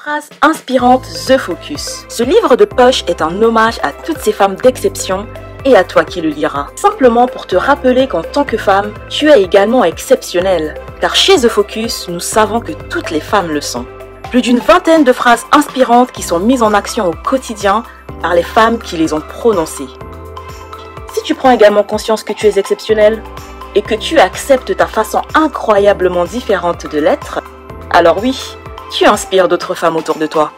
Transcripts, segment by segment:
Phrases inspirantes The Focus. Ce livre de poche est un hommage à toutes ces femmes d'exception et à toi qui le liras. Simplement pour te rappeler qu'en tant que femme, tu es également exceptionnelle. Car chez The Focus, nous savons que toutes les femmes le sont. Plus d'une vingtaine de phrases inspirantes qui sont mises en action au quotidien par les femmes qui les ont prononcées. Si tu prends également conscience que tu es exceptionnelle et que tu acceptes ta façon incroyablement différente de l'être, alors oui, tu inspires d'autres femmes autour de toi.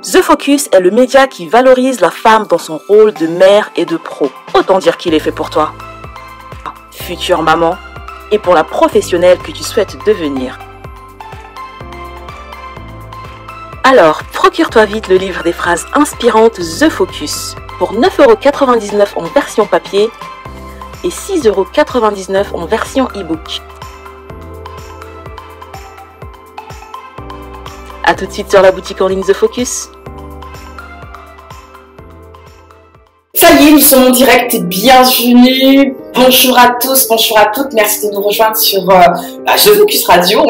The Focus est le média qui valorise la femme dans son rôle de mère et de pro. Autant dire qu'il est fait pour toi, future maman, et pour la professionnelle que tu souhaites devenir. Alors, procure-toi vite le livre des phrases inspirantes The Focus pour 9,99 € en version papier et 6,99 € en version e-book. A tout de suite sur la boutique en ligne The Focus. Ça y est, nous sommes en direct et bienvenue. Bonjour à tous, bonjour à toutes. Merci de nous rejoindre sur The Focus Radio,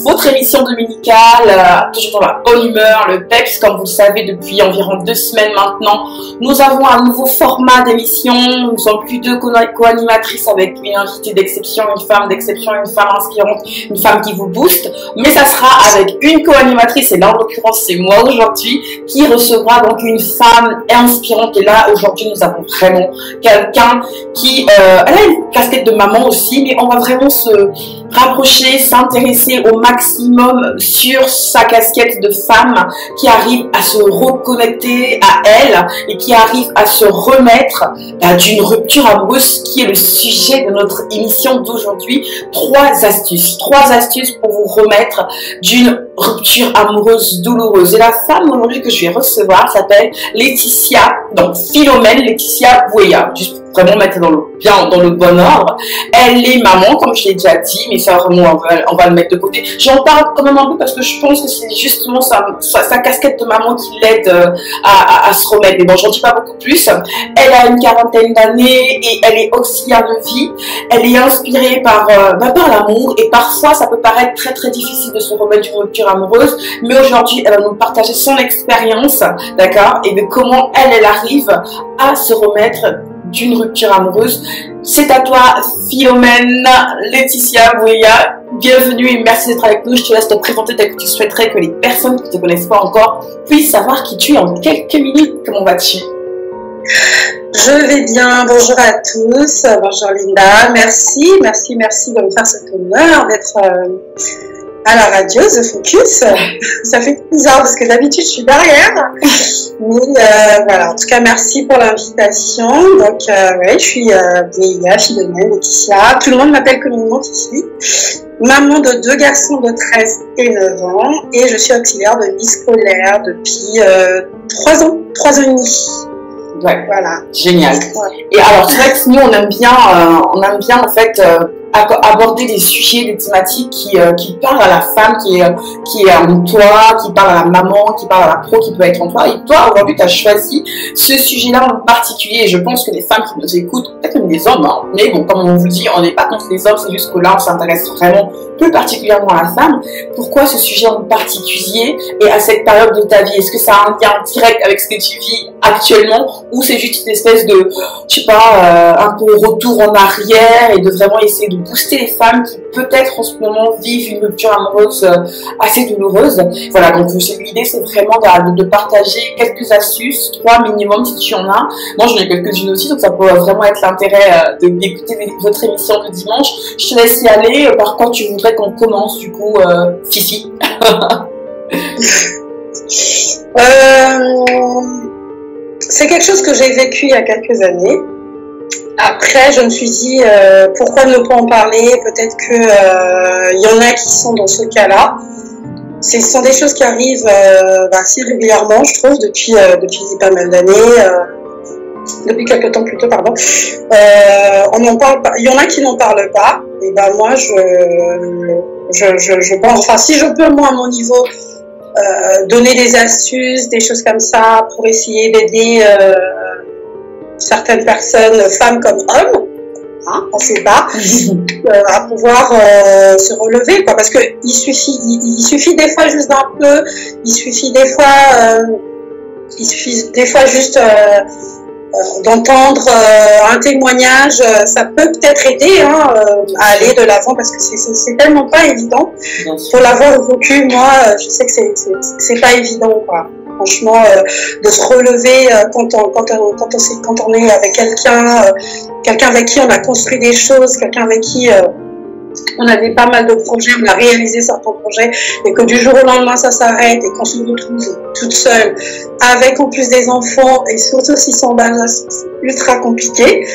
votre émission dominicale, toujours dans la bonne humeur, le PEPS, comme vous le savez depuis environ 2 semaines maintenant. Nous avons un nouveau format d'émission. Nous sommes plus de co-animatrices avec une invitée d'exception, une femme inspirante, une femme qui vous booste. Mais ça sera avec une co-animatrice, et là en l'occurrence c'est moi aujourd'hui, qui recevra donc une femme inspirante. Et là aujourd'hui nous avons vraiment quelqu'un qui elle a une casquette de maman aussi, mais on va vraiment se rapprocher, s'intéresser au maximum sur sa casquette de femme qui arrive à se reconnecter à elle et qui arrive à se remettre d'une rupture amoureuse, qui est le sujet de notre émission d'aujourd'hui. 3 astuces pour vous remettre d'une rupture amoureuse douloureuse. Et la femme aujourd'hui que je vais recevoir s'appelle Laetitia, donc Philomène Laetitia Bouéa, juste pour vraiment mettre dans le bon ordre. Elle est maman, comme je l'ai déjà dit, mais ça vraiment on va le mettre de côté. J'en parle quand même un peu parce que je pense que c'est justement sa casquette de maman qui l'aide à se remettre. Mais bon, j'en dis pas beaucoup plus. Elle a une 40aine d'années et elle est auxiliaire de vie. Elle est inspirée par l'amour, et parfois ça peut paraître très très difficile de se remettre d'une rupture amoureuse, mais aujourd'hui elle va nous partager son expérience, d'accord, et de comment elle arrive à se remettre d'une rupture amoureuse. C'est à toi Philomène Laetitia Bouéa, bienvenue et merci d'être avec nous. Je te laisse te présenter tel que tu souhaiterais que les personnes qui ne te connaissent pas encore puissent savoir qui tu es en quelques minutes. Comment vas-tu? Je vais bien, bonjour à tous, bonjour Linda, merci de me faire cet honneur d'être à la radio, The Focus. Ça fait bizarre parce que d'habitude je suis derrière. Mais voilà, en tout cas merci pour l'invitation. Donc ouais, je suis Bouéa, Philomène, Laetitia. Tout le monde m'appelle communément Fifi. Maman de 2 garçons de 13 et 9 ans. Et je suis auxiliaire de vie scolaire depuis 3 ans et demi. Ouais, voilà. Génial. Ouais. Et alors c'est vrai que nous on aime bien en fait aborder des sujets, des thématiques qui parlent à la femme qui est en toi, qui parle à la maman, qui parle à la pro qui peut être en toi. Et toi aujourd'hui tu as choisi ce sujet-là en particulier, et je pense que les femmes qui nous écoutent, peut-être même des hommes, mais bon, comme on vous dit, on n'est pas contre les hommes, c'est juste que là on s'intéresse vraiment plus particulièrement à la femme. Pourquoi ce sujet en particulier et à cette période de ta vie? Est-ce que ça a un lien direct avec ce que tu vis actuellement, ou c'est juste une espèce de, je sais pas, un peu retour en arrière et de vraiment essayer de booster les femmes qui peut-être en ce moment vivent une rupture amoureuse assez douloureuse? Voilà, donc l'idée c'est vraiment de partager quelques astuces, 3 minimum si tu en as. Moi j'en ai quelques-unes aussi, donc ça peut vraiment être l'intérêt d'écouter votre émission de dimanche. Je te laisse y aller. Par contre, tu voudrais qu'on commence du coup, Fifi? C'est quelque chose que j'ai vécu il y a quelques années. Après, je me suis dit, pourquoi ne pas en parler? Peut-être que y en a qui sont dans ce cas-là. Ce sont des choses qui arrivent assez régulièrement, je trouve, depuis pas mal d'années. Depuis quelques temps plutôt, pardon. On en parle pas. Il y en a qui n'en parlent pas. Et ben moi, je pense, enfin, si je peux, moi, à mon niveau, donner des astuces, des choses comme ça, pour essayer d'aider certaines personnes, femmes comme hommes, hein, assez bas, à pouvoir se relever, quoi. Parce que il suffit des fois juste d'un peu, il suffit des fois juste d'entendre un témoignage, ça peut peut-être aider hein, à aller de l'avant, parce que c'est tellement pas évident. Pour l'avoir vécu, moi, je sais que c'est pas évident, quoi. Franchement, de se relever quand on est avec quelqu'un avec qui on a construit des choses, quelqu'un avec qui on avait pas mal de projets, on a réalisé certains projets, et que du jour au lendemain ça s'arrête et qu'on se retrouve toute seule, avec en plus des enfants, et surtout s'ils sont bas, c'est ultra compliqué.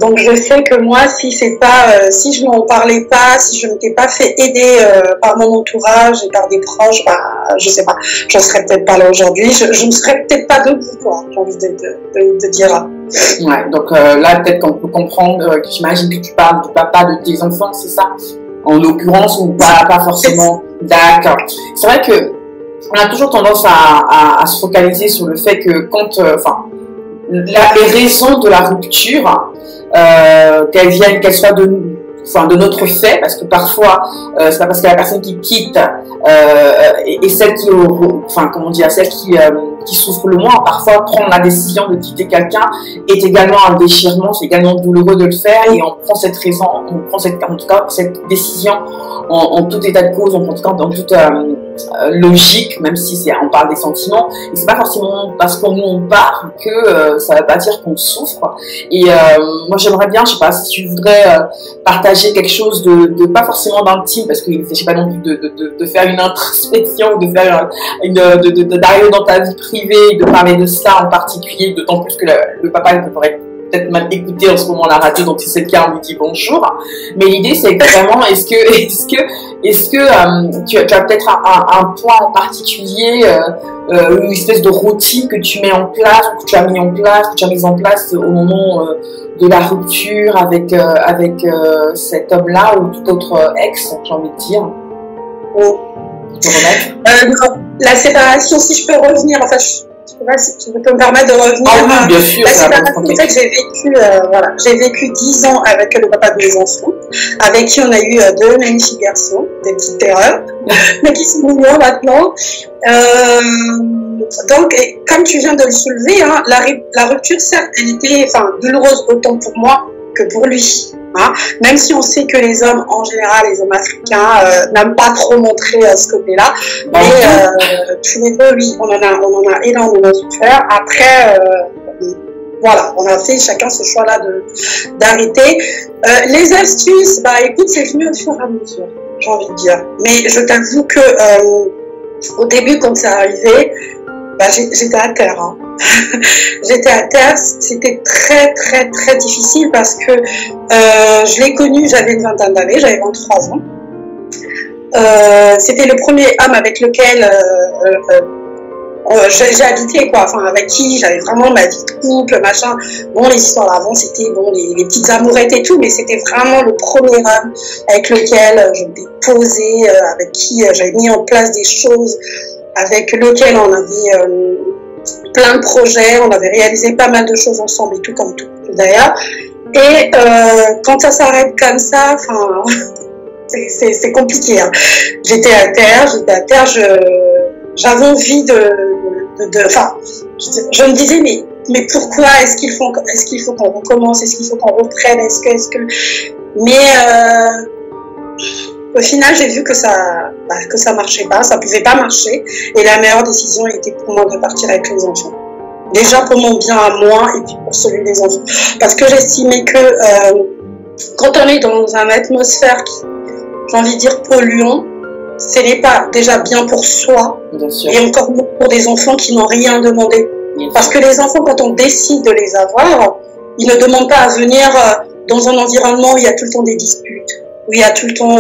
Donc je sais que moi, si je n'en parlais pas, si je ne m'étais pas fait aider par mon entourage et par des proches, bah, je sais pas, j'en serais peut-être pas là aujourd'hui, je ne serais peut-être pas debout, quoi, j'ai envie de dire. Ouais, donc là peut-être qu'on peut comprendre, j'imagine que tu parles du papa de tes enfants, c'est ça? En l'occurrence, ou pas forcément? D'accord. C'est vrai que on a toujours tendance à se focaliser sur le fait que quand, les raisons de la rupture, qu'elles soient de notre fait, parce que parfois c'est pas parce que la personne qui quitte et celle qui souffre le moins, parfois prendre la décision de quitter quelqu'un est également un déchirement, c'est également douloureux de le faire, et on prend cette cette décision en tout état de cause, en tout cas dans toute logique, même si on parle des sentiments, et c'est pas forcément parce qu'on nous parle que ça veut pas dire qu'on souffre. Et moi j'aimerais bien, je sais pas si tu voudrais partager quelque chose de pas forcément d'intime, parce qu'il ne s'agit pas non plus de faire une introspection, de faire d'arriver dans ta vie privée, de parler de ça en particulier, d'autant plus que le papa pourrait peut-être même écouter en ce moment la radio, donc si c'est le cas, on lui dit bonjour. Mais l'idée, c'est vraiment, est-ce que tu as peut-être un point en particulier, une espèce de routine que tu mets en place, ou que tu as mis en place, au moment de la rupture avec cet homme-là ou tout autre ex, j'ai envie de dire. La séparation, si je peux revenir, enfin, je sais pas si tu peux me permettre de revenir. Ah oui, bien sûr. La séparation, en fait, j'ai vécu 10 ans avec le papa de mes enfants, avec qui on a eu 2 magnifiques garçons, des petites terreurs, mais qui sont mignons maintenant. Donc, comme tu viens de le soulever, hein, la rupture, certes, elle était douloureuse autant pour moi que pour lui. Hein. Même si on sait que les hommes, en général, les hommes africains, n'aiment pas trop montrer ce côté-là, mais tous les deux, oui, on en a énormément souffert. Après, voilà, on a fait chacun ce choix-là d'arrêter. Les astuces, écoute, c'est venu au fur et à mesure, j'ai envie de dire. Mais je t'avoue que au début, quand c'est arrivé, j'étais à terre. Hein. J'étais à terre, c'était très très très difficile parce que je l'ai connu, j'avais une vingtaine d'années, j'avais 23 ans. C'était le premier homme avec lequel j'ai habité, quoi, avec qui j'avais vraiment ma vie de couple, machin. Bon, les histoires d'avant, c'était les petites amourettes et tout, mais c'était vraiment le premier homme avec lequel je m'étais posée, avec qui j'avais mis en place des choses, avec lequel on avait plein de projets, on avait réalisé pas mal de choses ensemble et tout, comme tout d'ailleurs. Et quand ça s'arrête comme ça, c'est compliqué. Hein. J'étais à terre, j'avais envie je me disais mais pourquoi est-ce qu'il faut qu'on recommence, est-ce qu'il faut qu'on reprenne, mais au final, j'ai vu que ça marchait pas, ça pouvait pas marcher, et la meilleure décision était pour moi de partir avec les enfants. Déjà pour mon bien à moi, et puis pour celui des enfants. Parce que j'estimais que quand on est dans une atmosphère qui, j'ai envie de dire, polluant, ce n'est pas déjà bien pour soi, et encore moins pour des enfants qui n'ont rien demandé. Parce que les enfants, quand on décide de les avoir, ils ne demandent pas à venir dans un environnement où il y a tout le temps des disputes, où il y a tout le temps,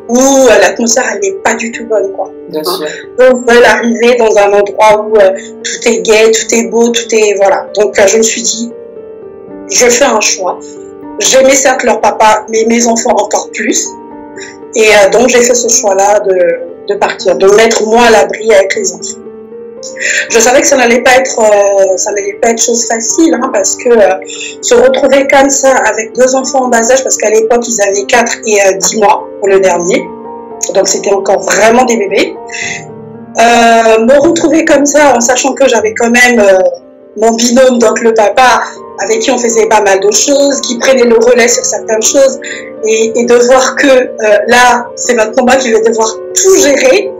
où l'atmosphère elle n'est pas du tout bonne, quoi. On veut arriver dans un endroit où tout est gai, tout est beau, tout est voilà. Donc je me suis dit, je fais un choix. J'aimais certes leur papa, mais mes enfants encore plus. Et donc j'ai fait ce choix-là de partir, de mettre moi à l'abri avec les enfants. Je savais que ça n'allait pas être chose facile, hein, parce que se retrouver comme ça avec 2 enfants en bas âge, parce qu'à l'époque ils avaient 4 et 10 mois pour le dernier, donc c'était encore vraiment des bébés. Me retrouver comme ça en sachant que j'avais quand même mon binôme, donc le papa, avec qui on faisait pas mal de choses, qui prenait le relais sur certaines choses, et de voir que là, c'est maintenant moi qui vais devoir tout gérer.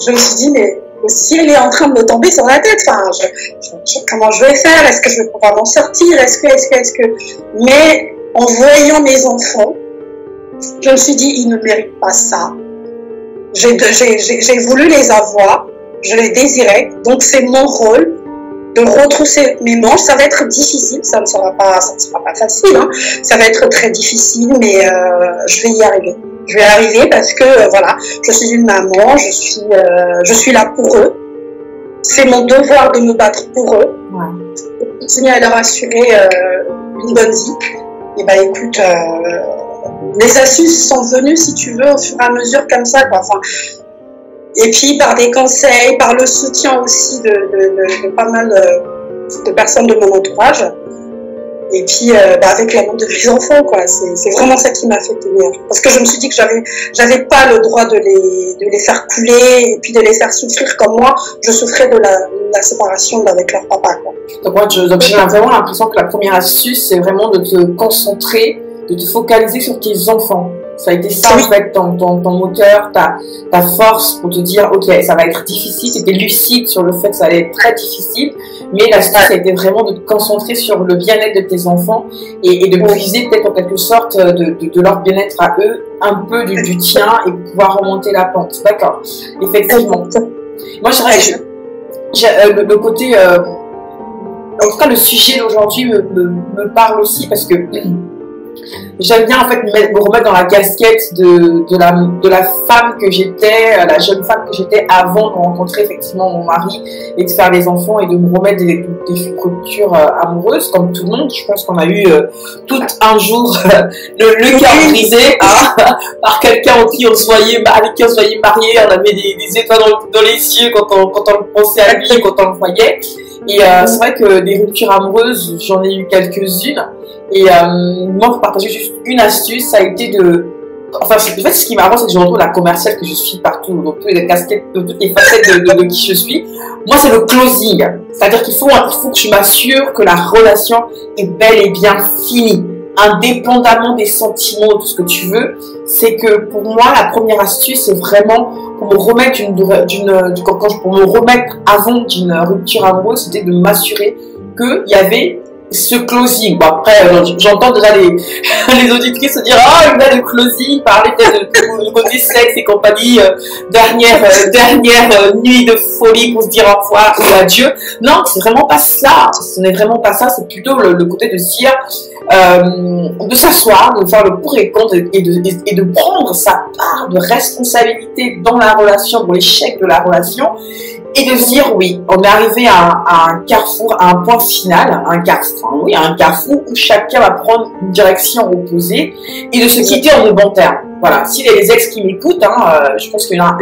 Je me suis dit, mais le ciel est en train de me tomber sur la tête. Enfin, comment je vais faire? Est-ce que je vais pouvoir m'en sortir? Est-ce que... Mais en voyant mes enfants, je me suis dit, ils ne méritent pas ça. J'ai voulu les avoir, je les désirais, donc c'est mon rôle de retrousser mes manches. Ça va être difficile, ça ne sera pas facile, hein. Ça va être très difficile, mais je vais y arriver. Je vais y arriver parce que voilà, je suis une maman, je suis là pour eux. C'est mon devoir de me battre pour eux, de continuer à leur assurer une bonne vie. Et ben écoute, les astuces sont venues, si tu veux, au fur et à mesure comme ça, quoi. Enfin, et puis par des conseils, par le soutien aussi de pas mal de personnes de mon entourage. Et puis avec l'amour de mes enfants, quoi. C'est vraiment ça qui m'a fait tenir. Parce que je me suis dit que j'avais pas le droit de les faire couler et puis de les faire souffrir comme moi. Je souffrais de la séparation avec leur papa, quoi. Donc j'ai vraiment l'impression que la première astuce, c'est vraiment de te concentrer, de te focaliser sur tes enfants. Ça a été ça, en fait, ton moteur, ta force pour te dire, ok, ça va être difficile. Tu étais lucide sur le fait que ça allait être très difficile. Mais l'astuce, ça a été vraiment de te concentrer sur le bien-être de tes enfants et de puiser peut-être en quelque sorte de leur bien-être à eux, un peu du tien, et pouvoir remonter la pente. D'accord. Effectivement. Moi, le côté, en tout cas, le sujet d'aujourd'hui me parle aussi parce que j'aime bien en fait me remettre dans la casquette de la femme que j'étais, la jeune femme que j'étais avant de rencontrer effectivement mon mari et de faire des enfants et de me remettre des ruptures amoureuses comme tout le monde. Je pense qu'on a eu tout un jour le cœur brisé par quelqu'un avec qui on se voyait marié, on avait des étoiles dans les yeux quand on pensait à lui, quand on le voyait. Et c'est vrai que des ruptures amoureuses, j'en ai eu quelques-unes. Et moi, pour partager juste une astuce, ça a été de... Enfin, en fait, ce qui m'arrange, c'est que je retrouve la commerciale que je suis partout, donc toutes les casquettes, toutes les facettes de qui je suis. Moi, c'est le closing. C'est-à-dire qu'il faut que je m'assure que la relation est bel et bien finie, indépendamment des sentiments, de tout ce que tu veux. C'est que pour moi, la première astuce, c'est vraiment pour me remettre pour me remettre avant d'une rupture amoureuse, c'était de m'assurer qu'il y avait ce closing. Bon, après, j'entends déjà les auditrices se dire, oh, il a le closing, parler peut-être de côté sexe et compagnie, dernière nuit de folie pour se dire au revoir ou adieu. Non, c'est vraiment pas cela. Ce n'est vraiment pas ça. C'est plutôt le côté de se dire, de s'asseoir, de faire le pour et contre et de prendre sa part de responsabilité dans la relation, dans l'échec de la relation. Et de se dire, oui, on est arrivé à un carrefour, à un point final, un carrefour où chacun va prendre une direction opposée et de se quitter en de bons termes. Voilà. S'il y a des ex qui m'écoutent, je pense qu'il n'y en a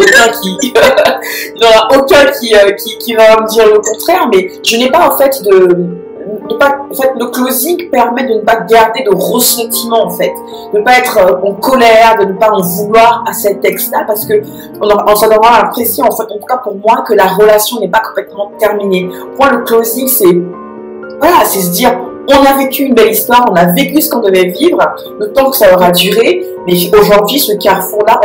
aucun qui va me dire le contraire, mais je n'ai pas, en fait, le closing permet de ne pas garder de ressentiment, en fait, de ne pas être en colère, de ne pas en vouloir à cet ex-là, parce que on s'en aura l'impression, en fait, en tout cas pour moi, que la relation n'est pas complètement terminée. Pour moi, le closing, c'est se dire, on a vécu une belle histoire, on a vécu ce qu'on devait vivre, le temps que ça aura duré, mais aujourd'hui, ce carrefour-là,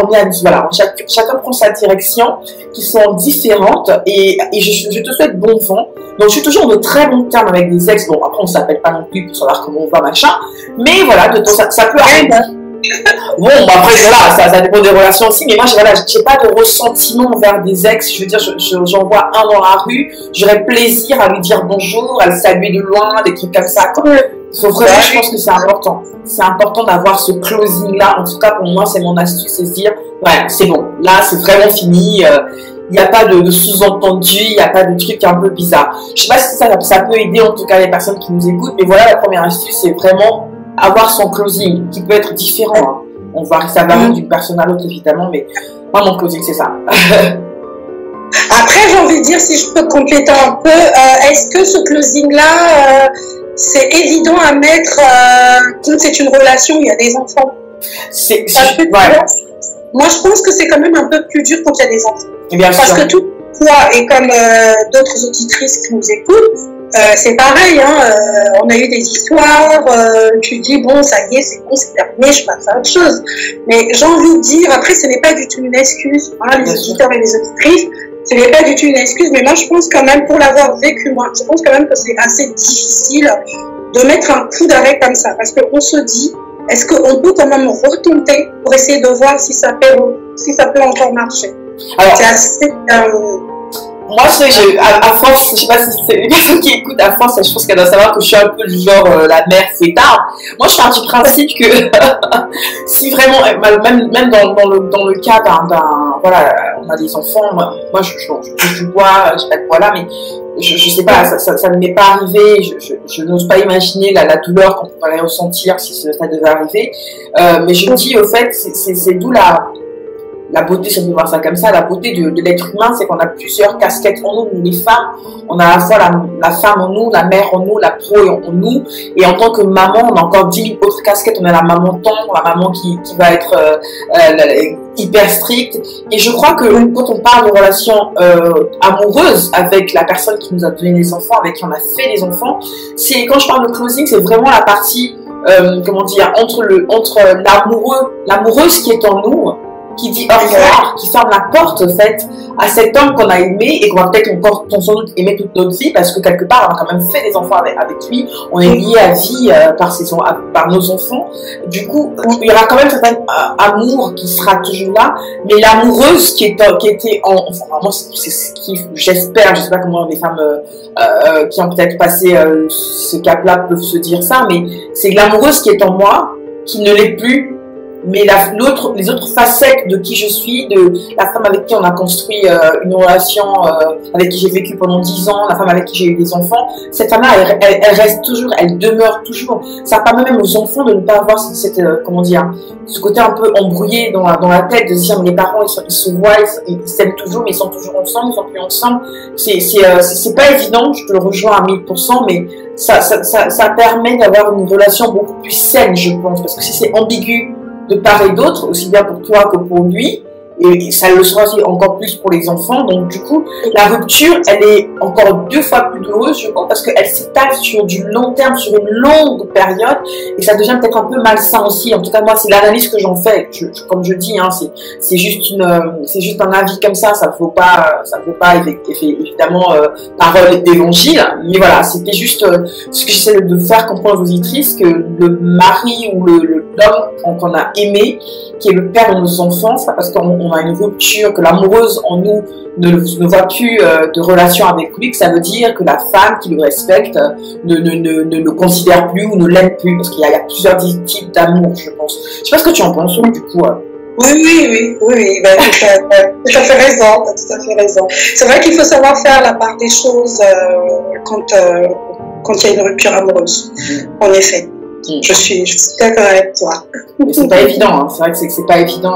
chacun prend sa direction, qui sont différentes, et je te souhaite bon vent. Donc, je suis toujours de très bons termes avec des ex. Bon, après, on s'appelle pas non plus pour savoir comment on va, machin, mais voilà, ça peut arriver. Bon, après, voilà, ça dépend des relations aussi, mais moi, j'ai pas de ressentiment envers des ex. Je veux dire, j'en vois un dans la rue, j'aurais plaisir à lui dire bonjour, à le saluer de loin, des trucs comme ça. Sauf vraiment, je pense que c'est important. C'est important d'avoir ce closing-là. En tout cas, pour moi, c'est mon astuce, c'est se dire, ouais, c'est bon, là, c'est vraiment fini. Il n'y a pas de sous-entendu, il n'y a pas de truc un peu bizarre. Je sais pas si ça peut aider, en tout cas, les personnes qui nous écoutent, mais voilà, la première astuce, c'est vraiment avoir son closing, qui peut être différent. Hein. On va ça varie d'une personne à l'autre, évidemment, mais moi, mon closing, c'est ça. Après, j'ai envie de dire, si je peux compléter un peu, est-ce que ce closing-là, c'est évident à mettre quand c'est une relation où il y a des enfants? Moi, je pense que c'est quand même un peu plus dur quand il y a des enfants. Parce que tout, toi, et comme d'autres auditrices qui nous écoutent, c'est pareil, hein, on a eu des histoires, tu dis, bon, ça y est, c'est bon, c'est terminé, je passe à autre chose. Mais j'ai envie de dire, après, ce n'est pas du tout une excuse, hein, les auditeurs et les auditrices, ce n'est pas du tout une excuse, mais moi, je pense quand même, pour l'avoir vécu, moi, je pense quand même que c'est assez difficile de mettre un coup d'arrêt comme ça, parce qu'on se dit, est-ce qu'on peut quand même retenter pour essayer de voir si ça peut encore marcher? Alors, c'est assez... moi, à France, je sais pas si c'est les personnes qui écoutent à France, je pense qu'elles doivent savoir que je suis un peu du genre la mère fêtard. Moi, je pars du principe que si vraiment, même dans le cas voilà, on a des enfants, moi je bois, je sais pas de quoi là, mais je sais pas, ça ne m'est pas arrivé, je n'ose pas imaginer la douleur qu'on pourrait ressentir si ça devait arriver, mais je me dis, au fait, c'est d'où la beauté, si on peut voir ça comme ça, la beauté de l'être humain, c'est qu'on a plusieurs casquettes en nous. Nous, les femmes, on a à la fois la femme en nous, la mère en nous, la pro en nous. Et en tant que maman, on a encore 10 000 autres casquettes. On a la maman tendre, la maman qui va être hyper stricte. Et je crois que quand on parle de relations amoureuses avec la personne qui nous a donné des enfants, avec qui on a fait des enfants, quand je parle de closing, c'est vraiment la partie, comment dire, entre l'amoureuse qui est en nous, qui dit au revoir, qui ferme la porte, en fait, à cet homme qu'on a aimé et qu'on va peut-être encore, sans doute, aimer toute notre vie, parce que quelque part, on a quand même fait des enfants avec lui, on est lié à vie par nos enfants. Du coup, il y aura quand même certain amour qui sera toujours là, mais l'amoureuse qui était enfin, moi, c'est ce qui, j'espère, je sais pas comment les femmes qui ont peut-être passé ce cap-là peuvent se dire ça, mais c'est l'amoureuse qui est en moi, qui ne l'est plus, mais les autres facettes de qui je suis, de la femme avec qui on a construit une relation, avec qui j'ai vécu pendant 10 ans, la femme avec qui j'ai eu des enfants, cette femme-là, elle reste toujours, elle demeure toujours. Ça permet même aux enfants de ne pas avoir comment dire, ce côté un peu embrouillé dans la tête, de se dire, mais les parents, ils se voient, ils s'aiment toujours, mais ils sont toujours ensemble, ils sont plus ensemble. C'est pas évident, je te le rejoins à 1000%, mais ça permet d'avoir une relation beaucoup plus saine, je pense, parce que si c'est ambigu, de part et d'autre, aussi bien pour toi que pour lui, et ça le sera aussi encore plus pour les enfants. Donc du coup, la rupture, elle est encore 2 fois plus douloureuse, je pense, parce qu'elle s'étale sur du long terme, sur une longue période, et ça devient peut-être un peu malsain aussi. En tout cas, moi, c'est l'analyse que j'en fais. Comme je dis, hein, c'est juste un avis comme ça. Ça ne vaut pas évidemment parole d'évangile. Mais voilà, c'était juste ce que j'essaie de faire comprendre aux auditrices, que le mari ou l'homme qu'on a aimé, qui est le père de nos enfants, c'est pas parce qu'on a une rupture, que l'amoureuse en nous ne voit plus de relation avec lui, que ça veut dire que la femme qui le respecte ne le considère plus ou ne l'aime plus, parce qu'il y a plusieurs types d'amour, je pense. Je sais pas ce que tu en penses, du coup. Oui, ben, tu as tout à fait raison. C'est vrai qu'il faut savoir faire la part des choses quand il y a une rupture amoureuse, en effet. Je suis d'accord avec toi. C'est pas évident, hein. C'est vrai que c'est pas évident.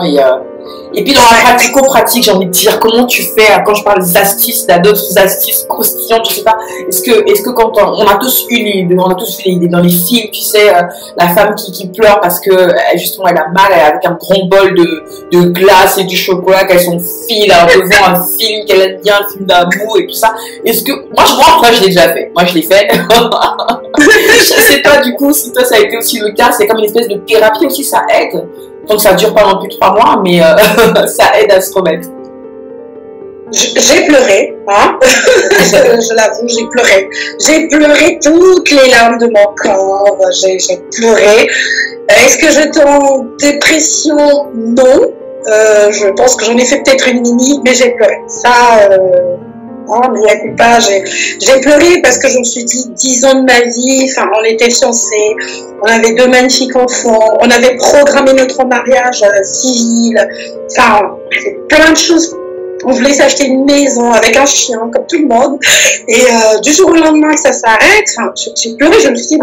Et puis dans la pratico-pratique, j'ai envie de dire, comment tu fais, quand je parle des astuces, il y a d'autres astuces croustillantes, je sais pas, est-ce que quand on a tous eu l'idée dans les films, tu sais, la femme qui pleure parce que justement elle a mal, elle est avec un grand bol de glace et du chocolat qu'elle s'enfile devant un film qu'elle aime bien, un film d'amour et tout ça. Est-ce que moi je l'ai déjà fait, moi je l'ai fait. Je sais pas du coup si toi ça a été aussi le cas, c'est comme une espèce de thérapie aussi, ça aide. Donc ça dure pas non plus 3 mois, mais ça aide à se remettre. J'ai pleuré, hein. Je l'avoue, j'ai pleuré. J'ai pleuré toutes les larmes de mon corps. J'ai pleuré. Est-ce que j'étais en dépression? Non. Je pense que j'en ai fait peut-être une mini, mais j'ai pleuré. Ça, mais il n'y a pas, j'ai pleuré parce que je me suis dit 10 ans de ma vie, enfin, on était fiancés, on avait 2 magnifiques enfants, on avait programmé notre mariage civil, enfin, on avait plein de choses. On voulait s'acheter une maison avec un chien, comme tout le monde. Et du jour au lendemain que ça s'arrête, enfin, j'ai pleuré, je me suis dit,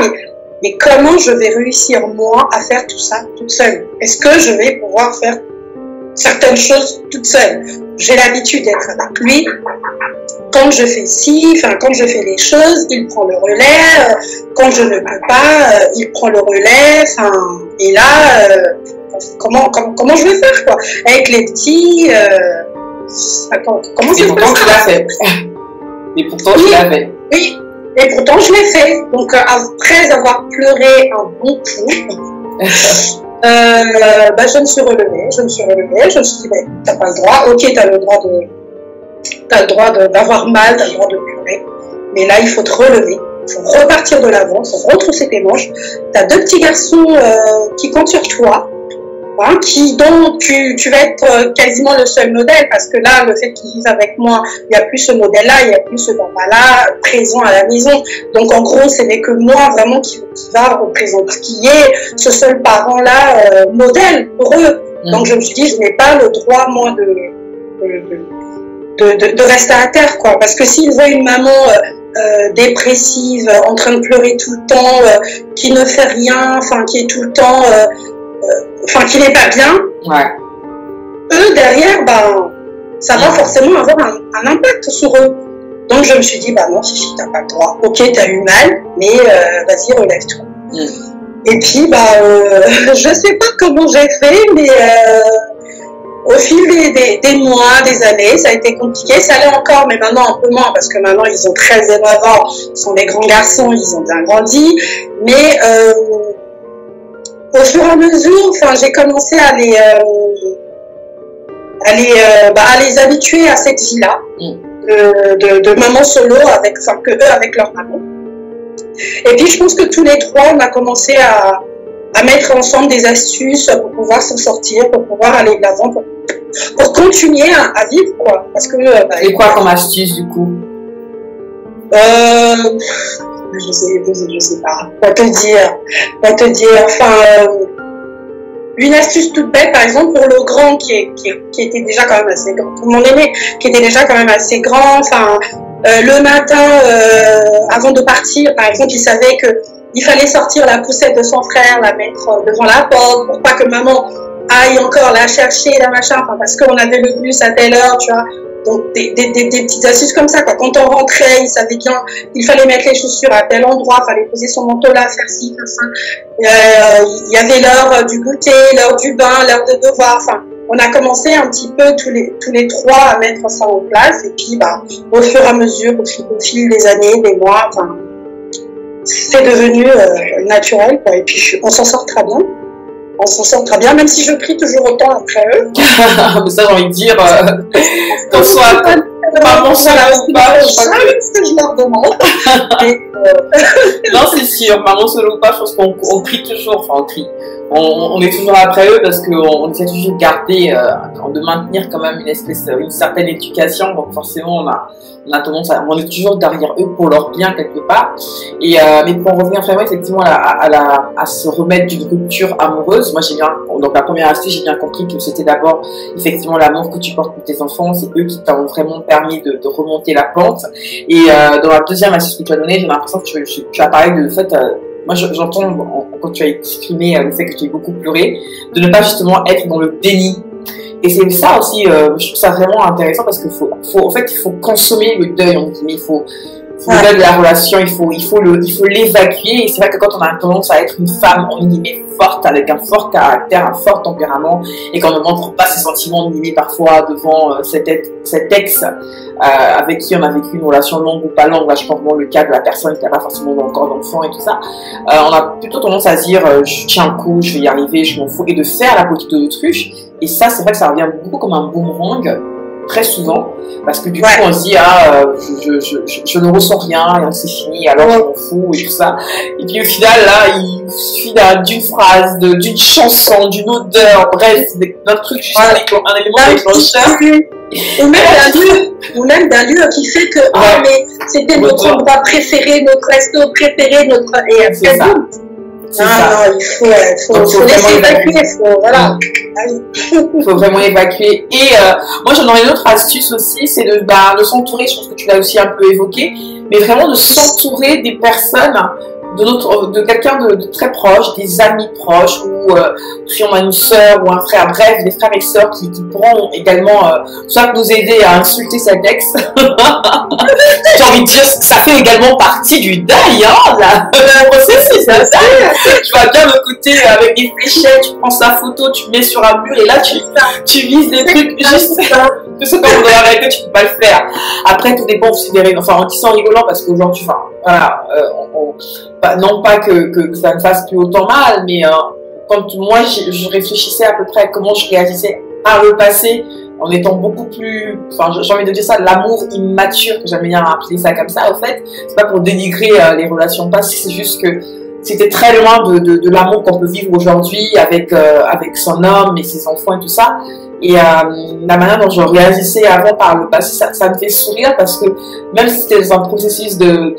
mais comment je vais réussir, moi, à faire tout ça toute seule? Est-ce que je vais pouvoir faire certaines choses toute seule? j'ai l'habitude d'être avec lui. Quand je fais ci, enfin quand je fais les choses, il prend le relais. Quand je ne peux pas, il prend le relais. Enfin, et là, comment je vais faire quoi? Avec les petits, comment ça se passe? Et pourtant tu l'as fait. Et pourtant tu l'as fait. Oui. Et pourtant je l'ai fait. Donc après avoir pleuré un bon coup. Je me suis relevée, je me suis dit, mais t'as pas le droit, ok, t'as le droit d'avoir mal, t'as le droit de pleurer, mais là, il faut te relever, il faut repartir de l'avant, il faut retrousser tes manches. T'as 2 petits garçons qui comptent sur toi, hein, dont tu vas être quasiment le seul modèle, parce que là, le fait qu'ils vivent avec moi, il n'y a plus ce modèle-là, il n'y a plus ce papa-là présent à la maison. Donc en gros, ce n'est que moi vraiment qui va représenter, qui est ce seul parent-là modèle pour eux. Donc je me suis dit, je n'ai pas le droit, moi, de rester à terre, quoi. Parce que s'ils voient une maman dépressive, en train de pleurer tout le temps, qui ne fait rien, enfin qui est tout le temps... qui n'est pas bien, eux derrière, ça va forcément avoir un impact sur eux. Donc je me suis dit, non, Fifi, t'as pas le droit. Ok, t'as eu mal, mais vas-y, relève-toi. Et puis, je sais pas comment j'ai fait, mais au fil des mois, des années, ça a été compliqué. Ça allait encore, mais maintenant un peu moins, parce que maintenant ils ont 13 et 9 ans, ils sont des grands garçons, ils ont bien grandi. Mais au fur et à mesure, j'ai commencé à les habituer à cette vie-là, de maman solo avec leur maman. Et puis je pense que tous les trois, on a commencé à mettre ensemble des astuces pour pouvoir s'en sortir, pour pouvoir aller de l'avant, pour continuer à vivre, quoi. Parce que et quoi comme astuce du coup? Je sais pas. Quoi te dire. Une astuce toute bête, par exemple, pour le grand qui était déjà quand même assez grand, pour mon aîné qui était déjà quand même assez grand, le matin, avant de partir, par exemple, il savait qu'il fallait sortir la poussette de son frère, la mettre devant la porte, pour pas que maman aille encore la chercher, la machin, parce qu'on avait le bus à telle heure, tu vois. Donc des petites astuces comme ça, quoi. Quand on rentrait, il savait bien, il fallait mettre les chaussures à tel endroit, il fallait poser son manteau là, faire ci, faire ça. Il y avait l'heure du goûter, l'heure du bain, l'heure de devoir. On a commencé un petit peu tous les trois à mettre ça en place. Et puis, au fur et à mesure, au fil des années, des mois, c'est devenu naturel, quoi. Et puis on s'en sort très bien. On s'en sort très bien, même si je crie toujours autant après eux. Mais ça, j'ai envie de dire, qu'on soit maman seule ou pas, ce que je leur demande. Non, c'est sûr, maman seule ou pas, je pense qu'on crie toujours, on crie. On est toujours après eux parce qu'on essaie toujours de garder, de maintenir quand même une certaine éducation. Donc forcément, on a tendance on est toujours derrière eux pour leur bien quelque part. Et mais pour en revenir vraiment effectivement à se remettre d'une rupture amoureuse, moi donc la première astuce, j'ai bien compris que c'était d'abord effectivement l'amour que tu portes pour tes enfants, c'est eux qui t'ont vraiment permis de remonter la pente. Et dans la deuxième astuce que tu as donnée, j'ai l'impression que tu as parlé de fait. Moi, j'entends, quand tu as exprimé le fait que tu as beaucoup pleuré, de ne pas justement être dans le déni. Et c'est ça aussi, je trouve ça vraiment intéressant parce qu'il en fait, il faut consommer le deuil, on dit, mais il faut le deuil de la relation, il faut l'évacuer. Et c'est vrai que quand on a tendance à être une femme, on est forte, avec un fort caractère, un fort tempérament, et qu'on ne montre pas ses sentiments minimés parfois devant cet ex, avec qui on a vécu une relation longue ou pas longue, là je prends vraiment le cas de la personne qui n'a pas forcément encore d'enfant et tout ça, on a plutôt tendance à se dire je tiens le coup, je vais y arriver, je m'en fous, et de faire la politique de l'autruche. Et ça, c'est vrai que ça revient beaucoup comme un boomerang, très souvent, parce que du coup on se dit je ne ressens rien, c'est fini, alors je m'en fous et tout ça. Et puis au final là, il suffit d'une phrase, d'une chanson, d'une odeur, bref, d'un truc juste un élément déclencheur. Ou même d'un lieu qui fait que mais c'était notre endroit préféré, notre resto préféré, et c'est ça. Non, il faut laisser évacuer, il faut vraiment évacuer. Et moi j'en aurais une autre astuce aussi, c'est de s'entourer, je pense que tu l'as aussi un peu évoqué, mais vraiment de s'entourer des personnes de quelqu'un de très proche, des amis proches, ou si on a une sœur ou un frère, bref, des frères et sœurs qui pourront également soit nous aider à insulter cet ex. J'ai envie de dire, ça fait également partie du deuil, hein, le processus, hein, tu vois bien le côté avec des fléchettes, tu prends sa photo, tu mets sur un mur et là tu vises des trucs juste tout ça, quand on doit arrêter, tu peux pas le faire. Après, tout dépend aussi des raisons. Enfin, en disant rigolant, parce qu'aujourd'hui, enfin, voilà, non pas que ça ne fasse plus autant mal, mais quand moi, je réfléchissais à peu près à comment je réagissais par le passé, en étant beaucoup plus, enfin, j'ai envie de dire ça, l'amour immature, que j'aime bien appeler ça comme ça, au fait, c'est pas pour dénigrer les relations passées, c'est juste que c'était très loin de l'amour qu'on peut vivre aujourd'hui avec son homme et ses enfants et tout ça. Et la manière dont je réagissais avant par le passé, ça me fait sourire parce que même si c'était dans un processus de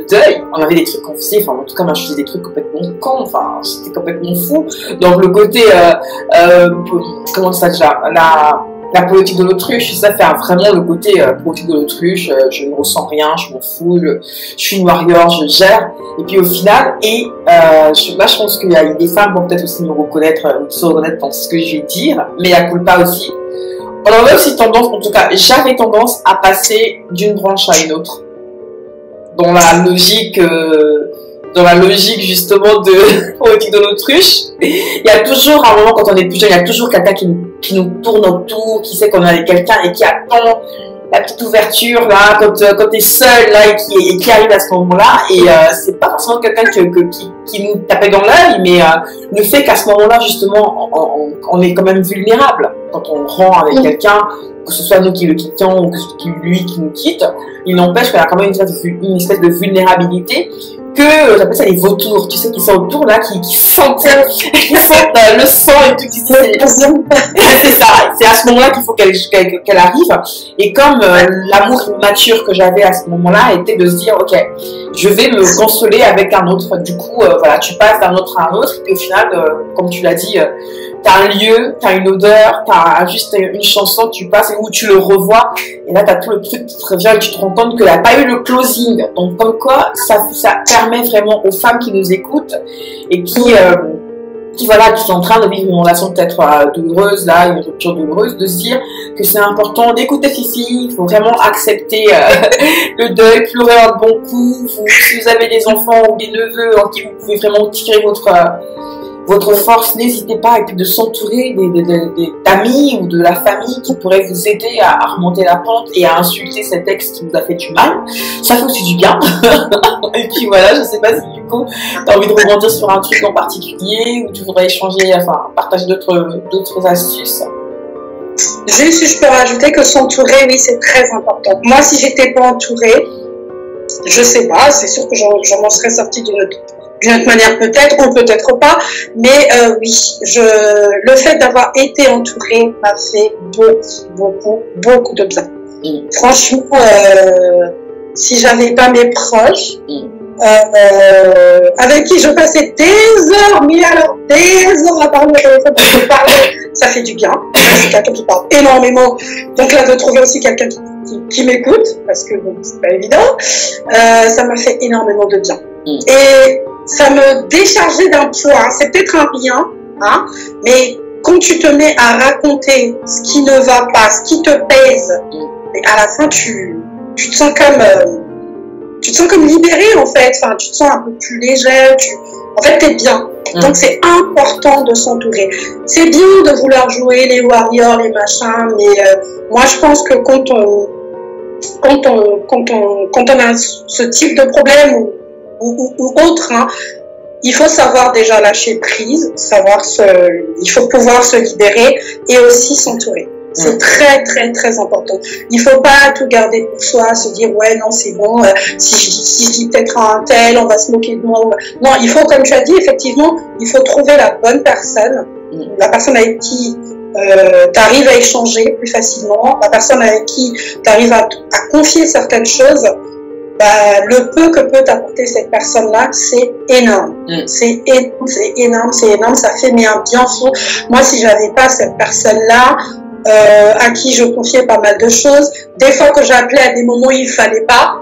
deuil, on avait des trucs qu'on faisait, enfin en tout cas moi je faisais des trucs complètement cons, enfin c'était complètement fou. Donc le côté, comment ça déjà, la politique de l'autruche, ça fait vraiment le côté politique de l'autruche, je ne ressens rien, je m'en fous, je suis une warrior, je gère. Et puis au final, là je pense qu'il y a des femmes vont peut-être aussi me reconnaître, se reconnaître dans ce que je vais dire, mais la culpa aussi. On avait aussi tendance, en tout cas j'avais tendance à passer d'une branche à une autre. Dans la logique justement de politique de l'autruche, il y a toujours un moment quand on est plus jeune, il y a toujours quelqu'un qui nous tourne autour, qui sait qu'on a quelqu'un et qui attend la petite ouverture là quand t'es seul là et qui arrive à ce moment-là, et c'est pas forcément quelqu'un qui nous tapait dans l'œil, mais le fait qu'à ce moment-là justement on est quand même vulnérable quand on rend avec quelqu'un, que ce soit nous qui le quittons ou que lui qui nous quitte, il n'empêche qu'il y a quand même une espèce de vulnérabilité que j'appelle ça les vautours, tu sais, qui sont autour là, qui sentent le sang et tout, c'est ça, c'est à ce moment-là qu'il faut qu'elle arrive. Et comme l'amour immature que j'avais à ce moment-là était de se dire, ok, je vais me consoler avec un autre, du coup voilà, tu passes d'un autre à un autre, et puis au final, comme tu l'as dit, t'as un lieu, t'as une odeur, t'as juste une chanson, tu passes et où tu le revois, et là t'as tout le truc qui te revient et tu te rends compte qu'il n'y a pas eu le closing. Donc comme quoi, ça permet vraiment aux femmes qui nous écoutent et qui voilà, qui sont en train de vivre une relation peut-être douloureuse, là, une rupture douloureuse, de se dire que c'est important d'écouter Fifi, il faut vraiment accepter le deuil, pleurer un bon coup. Si vous avez des enfants ou des neveux en qui vous pouvez vraiment tirer votre force, n'hésitez pas, et puis de s'entourer d'amis ou de la famille qui pourraient vous aider à remonter la pente et à insulter cet ex qui vous a fait du mal. Ça fait aussi du bien. Et puis voilà, je sais pas si du coup tu as envie de rebondir sur un truc en particulier ou tu voudrais échanger, enfin partager d'autres astuces. Juste, si je peux rajouter que s'entourer, oui, c'est très important. Moi, si j'étais pas entourée, je sais pas, c'est sûr que j'en m'en serais sortie d'une autre manière peut-être, ou peut-être pas, mais oui, le fait d'avoir été entourée m'a fait beaucoup de bien. Franchement, si j'avais pas mes proches, avec qui je passais des heures, mais alors des heures à parler au téléphone, parce que parler, ça fait du bien. Je suis quelqu'un qui parle énormément, donc là de trouver aussi quelqu'un qui m'écoute, parce que bon, c'est pas évident, ça m'a fait énormément de bien. Et ça me déchargeait d'un poids, hein. C'est peut-être un bien, hein, mais quand tu te mets à raconter ce qui ne va pas, ce qui te pèse, et à la fin tu te sens comme libérée en fait, enfin tu te sens un peu plus légère, en fait t'es bien. Donc c'est important de s'entourer. C'est bien de vouloir jouer les warriors, les machins, mais moi je pense que quand on a ce type de problème ou autre, hein, il faut savoir déjà lâcher prise, il faut pouvoir se libérer et aussi s'entourer. C'est très très très important. Il faut pas tout garder pour soi, se dire ouais non c'est bon, si je dis peut-être à un tel, on va se moquer de moi. Non, il faut, comme tu as dit, effectivement, il faut trouver la bonne personne, la personne avec qui tu arrives à échanger plus facilement, la personne avec qui tu arrives à confier certaines choses. Bah, le peu que peut t'apporter cette personne-là, c'est énorme. C'est énorme, ça fait un bien fou. Moi, si j'avais pas cette personne-là, à qui je confiais pas mal de choses, des fois que j'appelais à des moments où il fallait pas,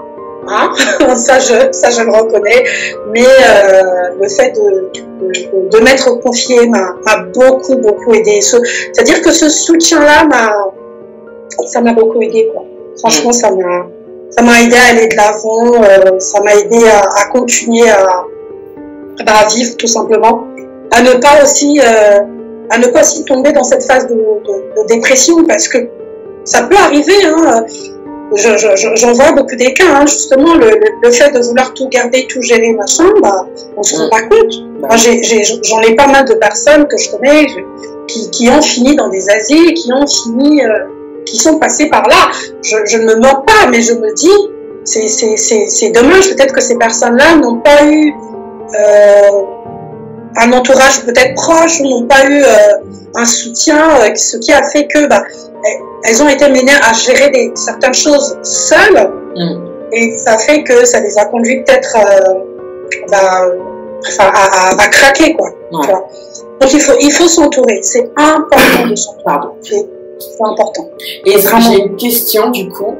hein. Ça, je le reconnais. Mais le fait de m'être confiée m'a beaucoup aidé. C'est-à-dire que ce soutien-là ça m'a beaucoup aidé, quoi. Franchement, ça m'a aidé à aller de l'avant, ça m'a aidé à continuer à vivre, tout simplement. À ne pas aussi tomber dans cette phase de dépression, parce que ça peut arriver, hein. J'en vois beaucoup des cas, hein, justement, le fait de vouloir tout garder, tout gérer, machin, on se rend pas compte. Moi, j'en ai pas mal de personnes que je connais qui ont fini dans des asiles, qui sont passés par là. Je ne me mens pas, mais je me dis, c'est dommage, peut-être que ces personnes-là n'ont pas eu un entourage peut-être proche, n'ont pas eu un soutien, ce qui a fait que elles ont été menées à gérer certaines choses seules, et ça fait que ça les a conduits peut-être à craquer, quoi. Ouais. Donc il faut s'entourer, c'est important de s'entourer, c'est important. Et j'ai une question du coup.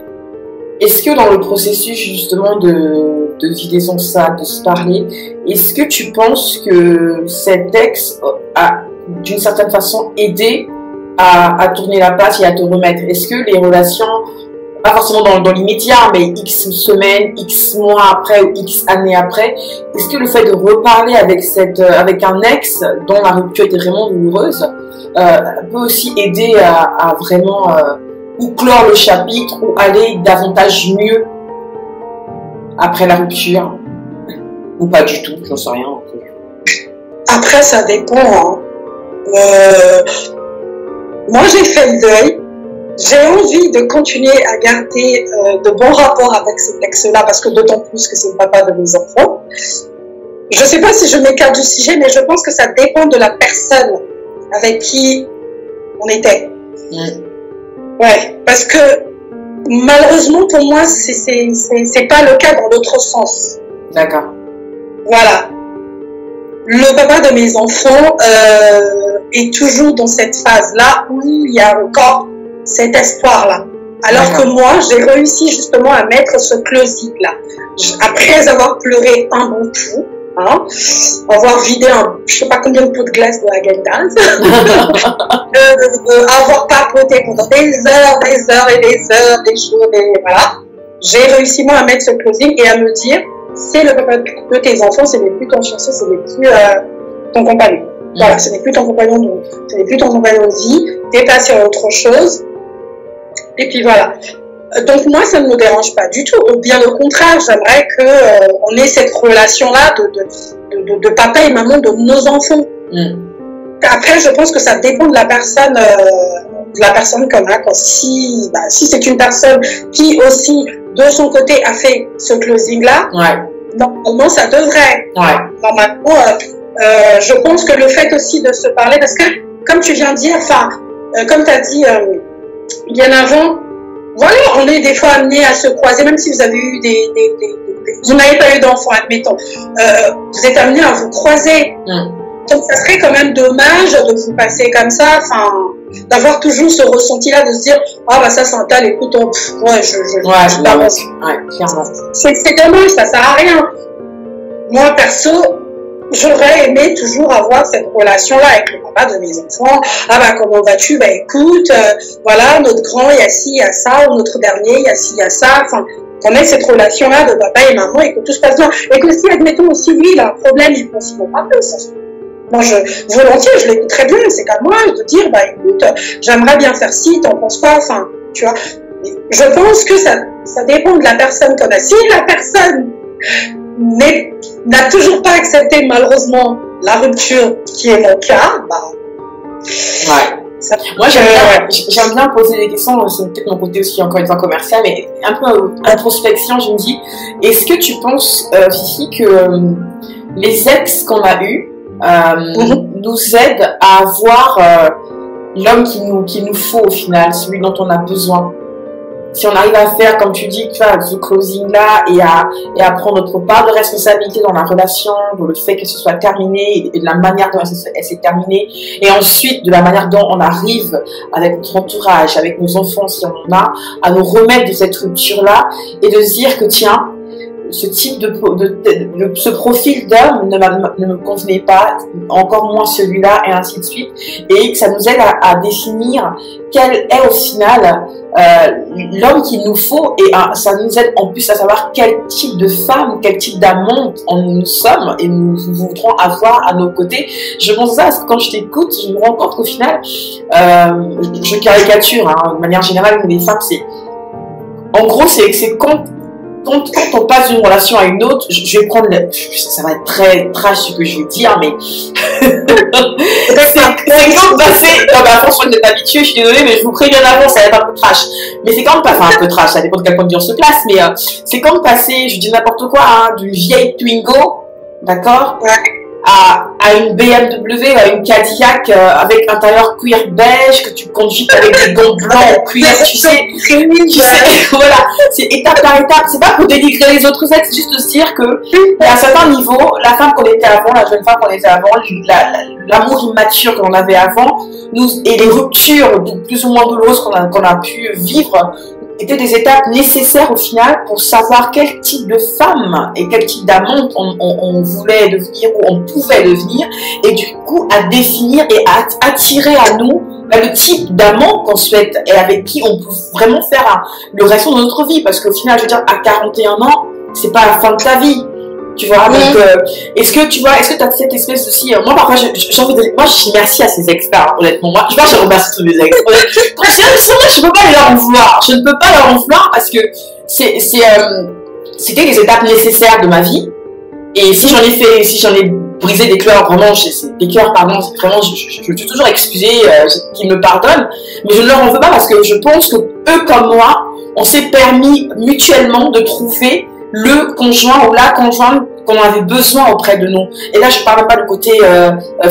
Est-ce que dans le processus justement de vider son sac, de se parler, est-ce que tu penses que cet ex a d'une certaine façon aidé à tourner la page et à te remettre? Est-ce que les relations, pas forcément dans l'immédiat, mais X semaines, X mois après ou X années après, est-ce que le fait de reparler avec un ex dont la rupture était vraiment douloureuse peut aussi aider à vraiment ou clore le chapitre ou aller davantage mieux après la rupture, ou pas du tout, j'en sais rien. Après, ça dépend, hein. Moi, j'ai fait le deuil. J'ai envie de continuer à garder de bons rapports avec cet ex-là, parce que d'autant plus que c'est le papa de mes enfants. Je ne sais pas si je m'écarte du sujet, mais je pense que ça dépend de la personne avec qui on était. Ouais, parce que malheureusement pour moi, c'est pas le cas dans l'autre sens. D'accord. Voilà. Le papa de mes enfants est toujours dans cette phase-là où il y a encore cet espoir-là. Alors que moi, j'ai réussi justement à mettre ce closing-là. Après avoir pleuré un bon coup, hein, avoir vidé je sais pas combien de pots de glace de Häagen-Dazs, avoir papoté pendant des heures et des jours, voilà. J'ai réussi moi à mettre ce closing et à me dire, c'est le papa de tes enfants, ce n'est plus ton fiancé, ce n'est plus ton compagnon. Voilà, ce n'est plus ton compagnon de vie, t'es passé à autre chose. Et puis voilà. Donc moi, ça ne me dérange pas du tout. Bien au contraire, j'aimerais qu'on ait cette relation-là de papa et maman de nos enfants. Après, je pense que ça dépend de la personne qu'on a. Si c'est une personne qui aussi, de son côté, a fait ce closing-là, normalement, ça devrait. Normalement, je pense que le fait aussi de se parler, parce que, comme tu viens de dire, comme tu as dit bien avant, voilà, on est des fois amenés à se croiser, même si vous avez eu vous n'avez pas eu d'enfants, admettons, vous êtes amenés à vous croiser. Donc, ça serait quand même dommage de vous passer comme ça, d'avoir toujours ce ressenti-là de se dire, ça c'est un tel, écoute, je t'avance. C'est dommage, ça sert à rien. Moi, perso, j'aurais aimé toujours avoir cette relation-là avec le papa de mes enfants. Comment vas-tu? Écoute, voilà, notre grand, il y a ci, il y a ça, ou notre dernier, il y a ci, il y a ça. Qu'on ait cette relation-là de papa et maman et que tout se passe bien. Et que si, admettons aussi, lui, il a un problème, il pense qu'il ne va pas plus. Moi, volontiers, je l'écoute très bien, c'est comme moi, de dire, écoute, j'aimerais bien faire ci, t'en penses quoi? Tu vois. Je pense que ça dépend de la personne qu'on a. Si la personne n'a toujours pas accepté, malheureusement, la rupture, qui est mon cas, moi, j'aime bien poser des questions, c'est peut-être mon côté aussi, encore une fois, commercial, mais un peu introspection, je me dis, est-ce que tu penses, Fifi, que les ex qu'on a eus nous aident à avoir l'homme qu'il nous faut au final, celui dont on a besoin? Si on arrive à faire, comme tu dis, ce closing-là et à prendre notre part de responsabilité dans la relation, dans le fait que ce soit terminé et de la manière dont elle s'est terminée, et ensuite de la manière dont on arrive avec notre entourage, avec nos enfants, si on en a, à nous remettre de cette rupture-là et de se dire que tiens, ce type ce profil d'homme ne me convenait pas, encore moins celui-là, et ainsi de suite. Et ça nous aide à définir quel est au final l'homme qu'il nous faut, et ça nous aide en plus à savoir quel type de femme, quel type d'amante nous sommes et nous voudrons avoir à nos côtés. Je pense ça parce que quand je t'écoute, je me rends compte qu'au final, je caricature, hein, de manière générale, les femmes, c'est... En gros, c'est quand on passe d'une relation à une autre, je vais prendre, ça va être très trash ce que je vais dire, mais c'est comme passer, non, bah, franchement, vous êtes habitués, je suis désolée, mais je vous préviens d'avance, ça va être un peu trash. Mais c'est comme passer, enfin un peu trash, ça dépend de quel point de vue on se place, mais c'est comme passer, je dis n'importe quoi, hein, d'une vieille Twingo, d'accord, à une BMW, à une Cadillac avec intérieur cuir beige que tu conduis avec des gants blancs en cuir, tu sais, voilà, c'est étape par étape. C'est pas pour dénigrer les autres sexes, c'est juste de se dire que à un certain niveau, la femme qu'on était avant, la jeune femme qu'on était avant, l'amour immature qu'on avait avant, et les ruptures plus ou moins douloureuses qu'on a pu vivre, étaient des étapes nécessaires au final pour savoir quel type de femme et quel type d'amante on voulait devenir ou on pouvait devenir, et du coup à définir et à attirer à nous le type d'amant qu'on souhaite et avec qui on peut vraiment faire le restant de notre vie, parce qu'au final, je veux dire, à 41 ans, c'est pas la fin de ta vie. Tu vois, donc, est-ce que tu as cette espèce aussi, moi, parfois, j'ai envie de dire, moi, je dis merci à ces ex-là, honnêtement. Moi, je remercie tous les ex. Je peux pas leur en vouloir. Je ne peux pas leur en vouloir parce que c'était des étapes nécessaires de ma vie. Et si j'en ai brisé des cœurs, vraiment, des cœurs, pardon, vraiment, je suis toujours excusée, qu'ils me pardonnent. Mais je ne leur en veux pas parce que je pense que eux, comme moi, on s'est permis mutuellement de trouver le conjoint ou la conjointe qu'on avait besoin auprès de nous. Et là, je ne parle pas du côté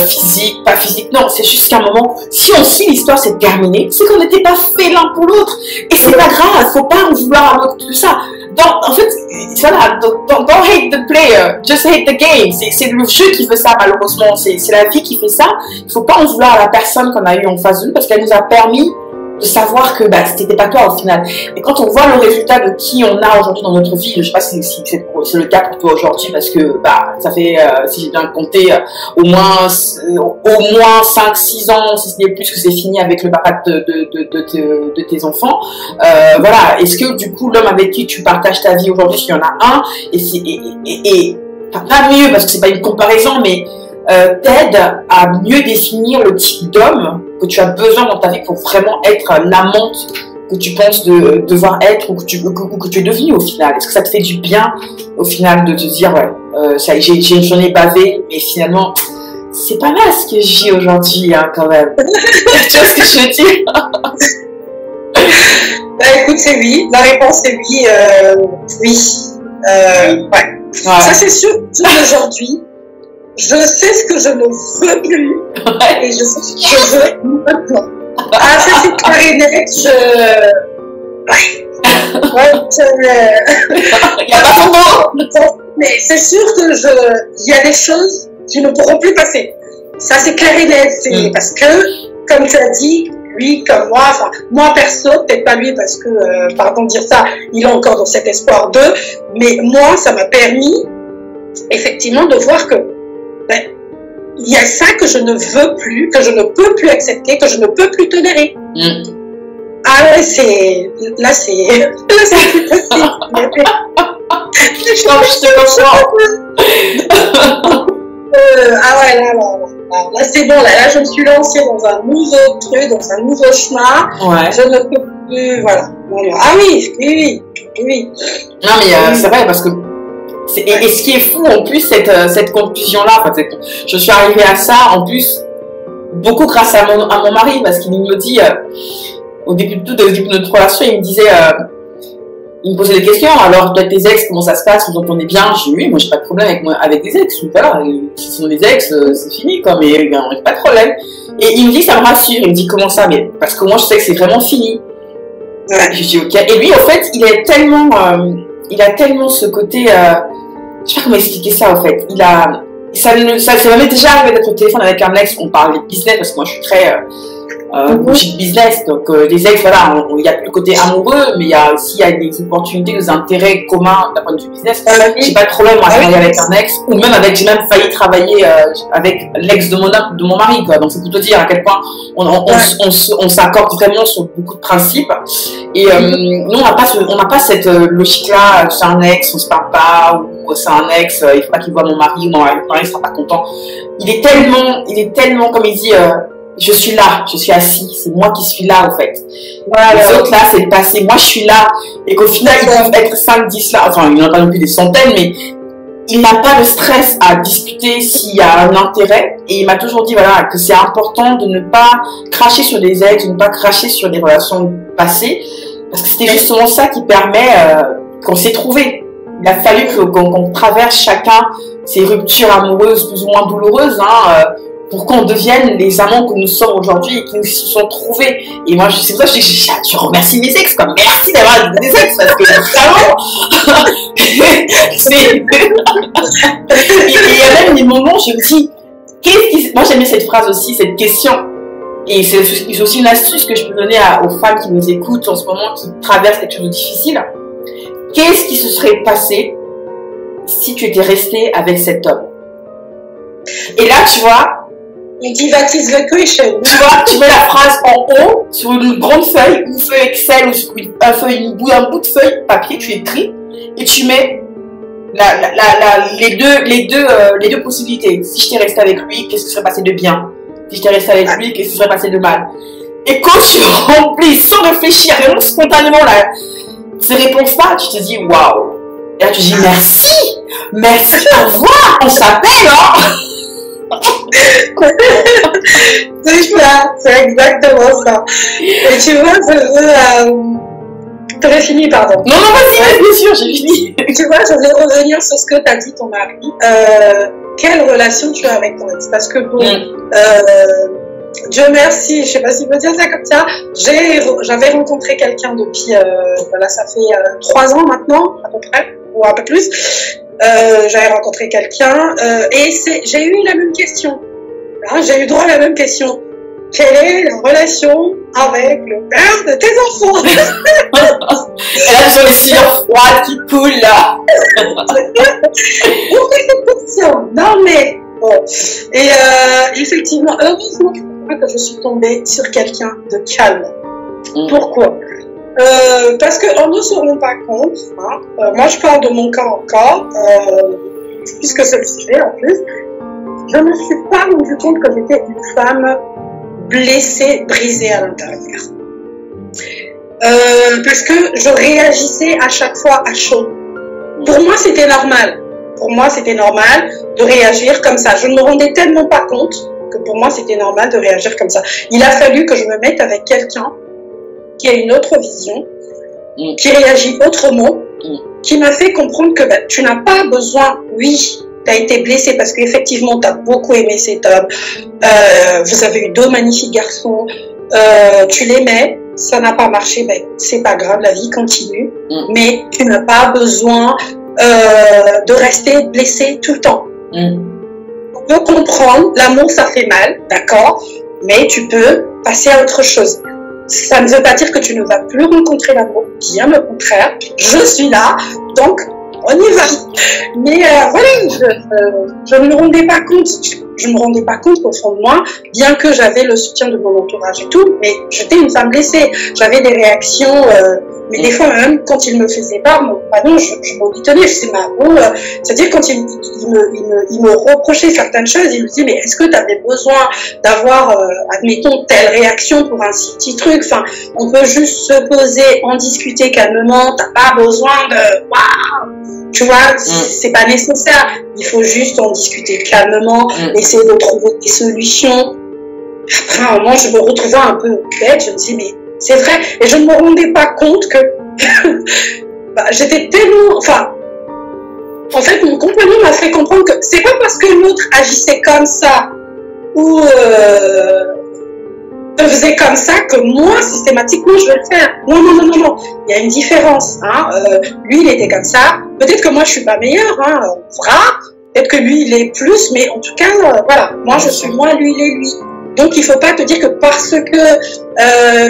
physique, pas physique. Non, c'est juste qu'à un moment, si l'histoire s'est terminée, c'est qu'on n'était pas fait l'un pour l'autre. Et c'est pas grave, faut pas en vouloir à l'autre tout ça. En fait, voilà, don't hate the player, just hate the game. C'est le jeu qui fait ça, malheureusement. C'est la vie qui fait ça. Il faut pas en vouloir à la personne qu'on a eu en face de nous parce qu'elle nous a permis de savoir que c'était pas toi au final. Et quand on voit le résultat de qui on a aujourd'hui dans notre vie, je sais pas si c'est le cas pour toi aujourd'hui, parce que ça fait, si j'ai bien compté, au moins 5-6 ans, si ce n'est plus, que c'est fini avec le papa de tes enfants. Voilà, est-ce que du coup l'homme avec qui tu partages ta vie aujourd'hui, s'il y en a un, pas mieux parce que c'est pas une comparaison, mais t'aide à mieux définir le type d'homme que tu as besoin dans ta vie pour vraiment être l'amante que tu penses devoir être ou que tu es devenu au final. Est-ce que ça te fait du bien au final de te dire j'en ai bavé, mais finalement c'est pas mal ce que j'ai aujourd'hui, hein, quand même. Tu vois ce que je veux dire? Écoute, c'est oui. La réponse est oui. Oui. Ouais. Ça, c'est sûr. Aujourd'hui, je sais ce que je ne veux plus. Et je sais ce que je veux maintenant. Ah, ça, c'est clair et net. Il n'y a pas son mot. Mais c'est sûr que il y a des choses qui ne pourront plus passer. Ça, c'est clair et net. C'est parce que, comme tu as dit, lui, comme moi, enfin, moi perso, peut-être pas lui parce que, pardon de dire ça, il est encore dans cet espoir d'eux, mais moi, ça m'a permis, effectivement, de voir que, il y a ça que je ne veux plus, que je ne peux plus accepter, que je ne peux plus tolérer. Ah ouais, là, c'est plus possible. Je te comprends. Ah ouais, là c'est bon, là je me suis lancée dans un nouveau truc, dans un nouveau chemin. Ouais. Je ne peux plus, voilà. Ah oui. Non mais c'est vrai parce que et ce qui est fou en plus cette conclusion-là, en fait, je suis arrivée à ça en plus beaucoup grâce à mon mari parce qu'il me dit au début de notre relation, il me disait il me posait des questions, alors toi tes ex, comment ça se passe, vous entendez bien? Je dis oui, moi j'ai pas de problème avec des ex, voilà, si ce sont des ex, c'est fini quoi, mais on n'a pas de problème. Et il me dit ça me rassure, il me dit comment ça, mais parce que moi je sais que c'est vraiment fini. Ouais. Je dis ok, et lui en fait il a tellement ce côté, je sais pas comment expliquer ça en fait, ça m'est déjà arrivé d'être au téléphone avec un ex, on parle de business parce que moi je suis très bougie de business. Donc les ex, voilà, il y a le côté amoureux, mais il y a aussi des opportunités, des intérêts communs d'un point de vue business. J'ai pas de problème à travailler avec un ex, ou même j'ai même failli travailler avec l'ex de mon mari, quoi. Donc c'est pour te dire à quel point on s'accorde vraiment sur beaucoup de principes. Et nous, on n'a pas cette logique-là, c'est un ex, on se parle pas, ou c'est un ex, il faut pas qu'il voit mon mari, ou mon mari sera pas content. Il est tellement, comme il dit, je suis là, je suis assis, c'est moi qui suis là, en fait. Voilà, les autres là, c'est le passé, moi je suis là, et qu'au final, ils peuvent être 5, 10 là, enfin, il n'y en a pas non plus des centaines, mais il n'a pas le stress à discuter s'il y a un intérêt, et il m'a toujours dit, voilà, que c'est important de ne pas cracher sur les ex, de ne pas cracher sur les relations passées, parce que c'était justement ça qui permet qu'on s'est trouvé. Il a fallu qu'on traverse chacun ces ruptures amoureuses plus ou moins douloureuses, pour qu'on devienne les amants que nous sommes aujourd'hui et qui nous se sont trouvés. Et moi, c'est pour ça que je remercie mes ex, quoi. Merci d'avoir des ex, parce que vraiment, il y a même des moments où je me dis, moi j'aimais cette phrase aussi, cette question. Et c'est aussi une astuce que je peux donner aux femmes qui nous écoutent en ce moment, qui traversent quelque chose de difficile. Qu'est-ce qui se serait passé si tu étais restée avec cet homme? Et là, tu vois, that is the question. Tu mets la phrase en haut sur une grande feuille, une feuille Excel ou sur un bout de feuille papier, tu écris et tu mets les deux possibilités. Si je t'ai resté avec lui, qu'est-ce qui serait passé de bien? Si je t'ai resté avec lui, qu'est-ce qui serait passé de mal? Et quand tu remplis sans réfléchir, vraiment spontanément ces réponses-là, tu te dis waouh. Et là tu dis merci, au revoir, on s'appelle, c'est exactement ça. Et tu vois, t'aurais fini, pardon. Non, vas-y, bien sûr, j'ai fini. Tu vois, je voulais revenir sur ce que t'as dit, ton mari. Quelle relation tu as avec ton ex? Parce que bon, Dieu merci, je sais pas si je peux dire ça comme ça. J'avais rencontré quelqu'un depuis, voilà, ça fait 3 ans maintenant, à peu près, ou un peu plus. J'avais rencontré quelqu'un et j'ai eu la même question. Hein, j'ai eu droit à la même question. Quelle est la relation avec le père de tes enfants? Et là, je suis froide qui coule là. Pourquoi cette question? Non mais bon. Et effectivement, heureusement que je suis tombée sur quelqu'un de calme. Pourquoi? Parce qu'on ne se rend pas compte, moi je parle de mon cas encore, puisque c'est le sujet en plus, je ne me suis pas rendu compte que j'étais une femme blessée, brisée à l'intérieur. Parce que je réagissais à chaque fois à chaud. Pour moi c'était normal. Pour moi c'était normal de réagir comme ça. Je ne me rendais tellement pas compte que pour moi c'était normal de réagir comme ça. Il a fallu que je me mette avec quelqu'un qui a une autre vision, qui réagit autrement, qui m'a fait comprendre que tu n'as pas besoin, oui, tu as été blessé parce qu'effectivement tu as beaucoup aimé cet homme, vous avez eu 2 magnifiques garçons, tu l'aimais, ça n'a pas marché, c'est pas grave, la vie continue, mais tu n'as pas besoin de rester blessé tout le temps. On peut comprendre, l'amour ça fait mal, d'accord, mais tu peux passer à autre chose. Ça ne veut pas dire que tu ne vas plus rencontrer l'amour, bien au contraire, je suis là, donc on y va. Mais voilà, je ne me rendais pas compte, je me rendais pas compte qu'au fond de moi, bien que j'avais le soutien de mon entourage et tout, mais j'étais une femme blessée, j'avais des réactions, mais des fois même quand il me faisait pas, mon compagnon, je m'en détonnais, je sais pas, bon, c'est-à-dire quand il me reprochait certaines choses, il me disait, mais est-ce que tu avais besoin d'avoir, admettons, telle réaction pour un petit truc, enfin, on peut juste se poser, en discuter calmement, t'as pas besoin de, waouh, tu vois, c'est pas nécessaire, il faut juste en discuter calmement, essayer de trouver des solutions. Après, à un moment, je me retrouvais un peu bête, je me disais, mais c'est vrai, et je ne me rendais pas compte que j'étais tellement, enfin, en fait, mon compagnon m'a fait comprendre que c'est pas parce que l'autre agissait comme ça ou faisait comme ça que moi, systématiquement, je vais le faire. Non, non, non, non, non. Il y a une différence. Hein. Lui, il était comme ça. Peut-être que moi, je suis pas meilleure. Hein. Peut-être que lui, il est plus. Mais en tout cas, voilà. Moi, je suis moi, lui, il est lui. Donc, il faut pas te dire que parce que...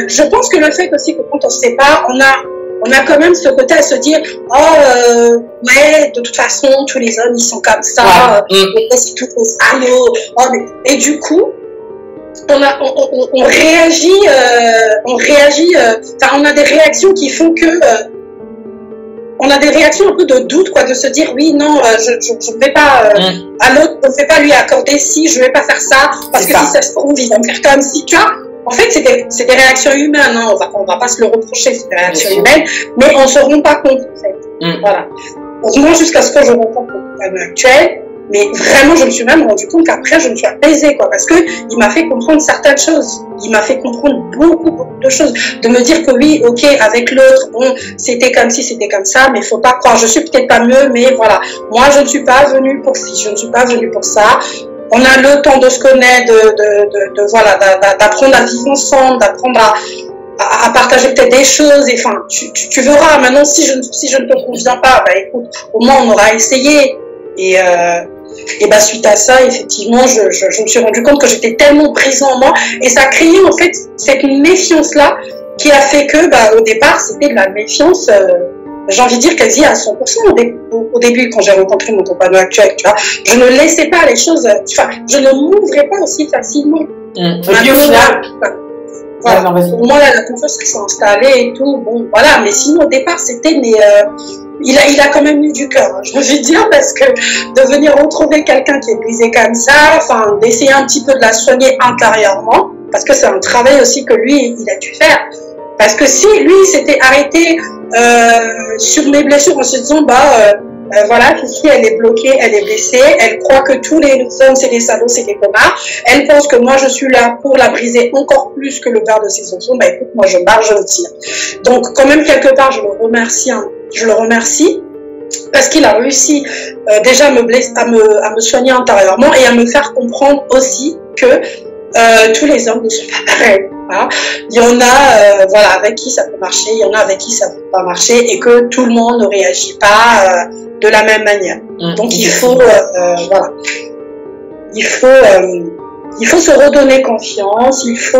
je pense que le fait aussi que quand on se sépare, on a quand même ce côté à se dire ouais, de toute façon, tous les hommes, ils sont comme ça. C'est tout et du coup, on réagit, on a des réactions qui font que... on a des réactions un peu de doute, quoi, de se dire oui, non, je ne vais pas à l'autre, je ne vais pas lui accorder si, je ne vais pas faire ça, parce que si ça se trouve, ils vont faire comme si, tu vois. En fait, c'est des réactions humaines, hein. On va pas se le reprocher, c'est des réactions humaines, mais on se rend pas compte, en fait. Voilà. Donc, moi, jusqu'à ce que je rencontre mon compagnon actuel, mais vraiment, je me suis même rendu compte qu'après, je me suis apaisée, quoi, parce que il m'a fait comprendre certaines choses. Il m'a fait comprendre beaucoup de choses. De me dire que oui, ok, avec l'autre, bon, c'était comme ci, c'était comme ça, mais il faut pas croire, je suis peut-être pas mieux, mais voilà. Moi, je ne suis pas venue pour ci, je ne suis pas venue pour ça. On a le temps de se connaître, voilà, d'apprendre à vivre ensemble, d'apprendre à partager peut-être des choses, et enfin, tu verras, maintenant, si je ne te conviens pas, bah écoute, au moins on aura essayé. Et bah, suite à ça, effectivement, je me suis rendu compte que j'étais tellement prise en moi, et ça a créé, en fait, cette méfiance-là, qui a fait que, bah, au départ, c'était de la méfiance, j'ai envie de dire quasi à 100% au début, quand j'ai rencontré mon compagnon actuel, tu vois. Je ne laissais pas les choses, enfin, je ne m'ouvrais pas aussi facilement. Et puis au final, voilà. Pour moi, là, la confiance qui s'est installée et tout, bon, voilà, mais sinon, au départ, c'était, mais, il a quand même eu du cœur, hein, je veux dire, parce que de venir retrouver quelqu'un qui est brisé comme ça, enfin, d'essayer un petit peu de la soigner intérieurement, parce que c'est un travail aussi que lui, il a dû faire. Parce que si lui s'était arrêté sur mes blessures en se disant, voilà, Fifi, elle est bloquée, elle est blessée, elle croit que tous les hommes, c'est des salauds, c'est des connards, elle pense que moi, je suis là pour la briser encore plus que le père de ses enfants, bah écoute, moi, je marche, je le tire. Donc, quand même, quelque part, je le remercie, parce qu'il a réussi déjà à me soigner intérieurement et à me faire comprendre aussi que tous les hommes ne sont pas pareils. Hein. Il y en a voilà, avec qui ça peut marcher, il y en a avec qui ça ne peut pas marcher, et que tout le monde ne réagit pas de la même manière. Donc il faut voilà, il faut se redonner confiance, il faut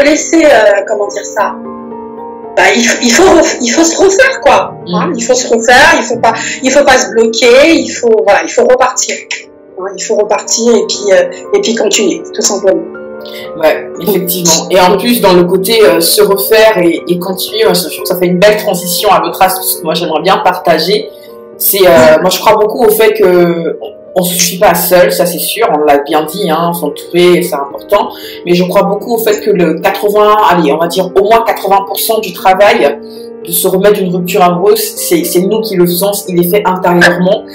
laisser comment dire ça, bah, il faut se refaire, quoi. Hein, il faut se refaire, il faut pas se bloquer, il faut repartir. Hein, il faut repartir et puis continuer, tout simplement. Ouais, effectivement. Et en plus, dans le côté se refaire et continuer, moi, je trouve que ça fait une belle transition à votre âge, parce que moi, j'aimerais bien partager. C'est, moi, je crois beaucoup au fait que on se suffit pas seul, ça c'est sûr, on l'a bien dit, hein, s'entourer, c'est important. Mais je crois beaucoup au fait que on va dire au moins 80% du travail de se remettre d'une rupture amoureuse, c'est nous qui le faisons, il est fait intérieurement.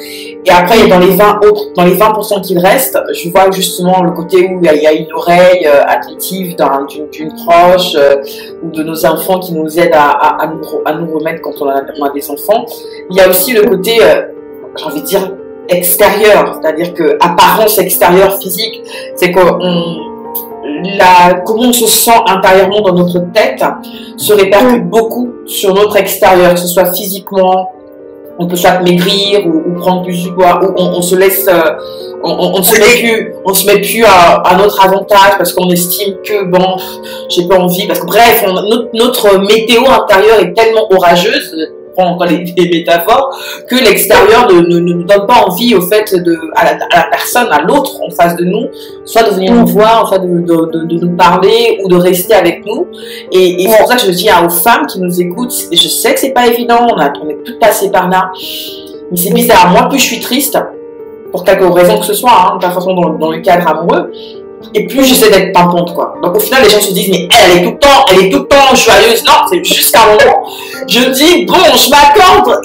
Et après, dans les 20% qu'il reste, je vois justement le côté où il y a une oreille attentive d'une proche ou de nos enfants qui nous aident à nous remettre quand on a des enfants. Il y a aussi le côté, j'ai envie de dire, extérieur, c'est-à-dire que apparence extérieure physique, c'est que comment on se sent intérieurement dans notre tête se répercute beaucoup sur notre extérieur, que ce soit physiquement, on peut soit maigrir ou prendre plus du poids, ou on se laisse, on se met plus à notre avantage parce qu'on estime que bon, j'ai pas envie, parce que bref, notre météo intérieure est tellement orageuse, prends encore les métaphores, que l'extérieur ne nous donne pas envie au fait à la personne, à l'autre en face de nous, soit de venir nous voir, soit de nous parler ou de rester avec nous. Et c'est pour ça que je dis aux femmes qui nous écoutent, je sais que c'est pas évident, on est toutes passées par là, mais c'est bizarre. Moi, plus je suis triste, pour quelque raison que ce soit, hein, de toute façon dans le cadre amoureux, et plus j'essaie d'être pimpante, quoi. Donc au final, les gens se disent, mais elle est tout le temps joyeuse. Non, c'est juste un moment. Je me dis, bon, je m'accorde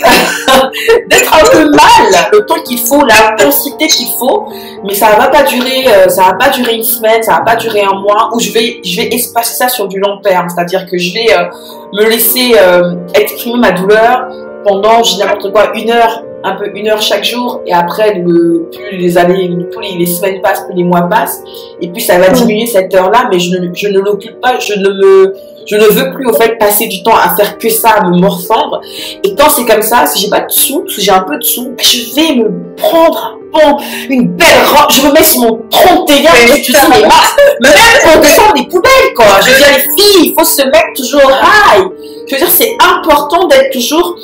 d'être un peu mal, le temps qu'il faut, l'intensité qu'il faut, mais ça va pas durer une semaine, ça va pas durer un mois, où je vais espacer ça sur du long terme. C'est-à-dire que je vais me laisser exprimer ma douleur pendant, je dis n'importe quoi, 1 heure un peu 1 heure chaque jour, et après, plus les années, plus les semaines passent, plus les mois passent, et puis ça va diminuer cette heure-là, mais je ne l'occupe pas, je ne veux plus, au fait, passer du temps à faire que ça, à me morfondre. Et quand c'est comme ça, si j'ai pas de sous, si j'ai un peu de sous, je vais me prendre une belle robe, je me mets sur mon 31, tu sais, mais même pour descendre des poubelles, quoi. Je veux dire, les filles, il faut se mettre toujours high. Je veux dire, c'est important d'être toujours...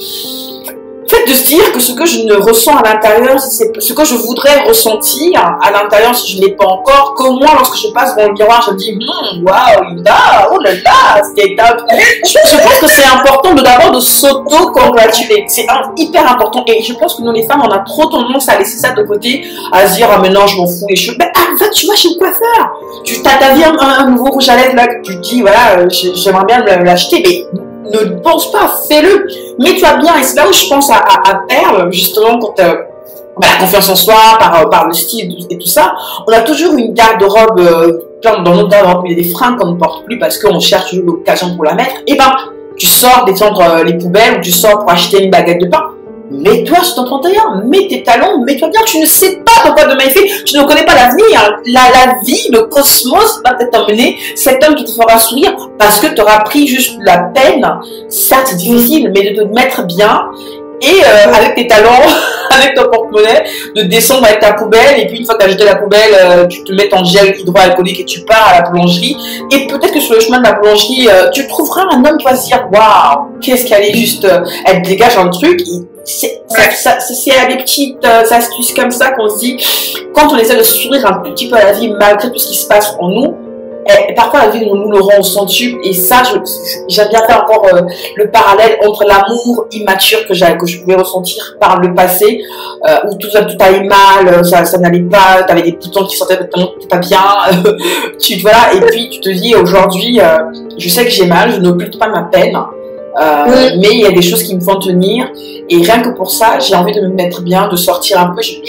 En fait, de se dire que ce que je ne ressens à l'intérieur, c'est ce que je voudrais ressentir à l'intérieur si je ne l'ai pas encore, qu'au moins lorsque je passe devant le miroir, je me dis, waouh, Linda, oh là là, c'était top. Je pense que c'est important d'abord de s'auto-congratuler. C'est hyper important. Et je pense que nous, les femmes, on a trop tendance à laisser ça de côté, à se dire, ah, mais non, je m'en fous les cheveux. Ben, en fait, tu vas chez le coiffeur. Tu t'as vu un nouveau rouge à lèvres là, que tu te dis, voilà, j'aimerais bien l'acheter, mais ne pense pas, fais-le. Mets-toi bien, et c'est là où je pense à Perle, justement, quand la confiance en soi, par le style et tout ça. On a toujours une garde-robe, dans notre garde-robe, il y a des fringues qu'on ne porte plus parce qu'on cherche toujours l'occasion pour la mettre. Et ben, tu sors descendre les poubelles ou tu sors pour acheter une baguette de pain. Mets-toi sur ton 31, mets tes talons, mets-toi bien. Tu ne sais pas de quoi demain est fait, tu ne connais pas l'avenir. La vie, le cosmos va t'emmener cet homme qui te fera sourire parce que tu auras pris juste la peine. Certes, c'est difficile, mais de te mettre bien et avec tes talons, avec ton porte-monnaie, de descendre avec ta poubelle. Et puis, une fois que tu as jeté la poubelle, tu te mets en gel hydroalcoolique et tu pars à la boulangerie. Et peut-être que sur le chemin de la boulangerie, tu trouveras un homme qui va se dire waouh, qu'est-ce qu'elle est juste, elle dégage un truc. C'est à des petites astuces comme ça qu'on se dit, quand on essaie de sourire un petit peu à la vie malgré tout ce qui se passe en nous, et parfois la vie nous le rend au centuple. Et ça, j'aime bien faire encore le parallèle entre l'amour immature que je pouvais ressentir par le passé, où tout allait mal, ça n'allait pas, t'avais des boutons qui sortaient de ton pas bien, voilà, et puis tu te dis aujourd'hui, je sais que j'ai mal, je n'occulte pas ma peine. Mais il y a des choses qui me font tenir, et rien que pour ça j'ai envie de me mettre bien, de sortir un peu. J'ai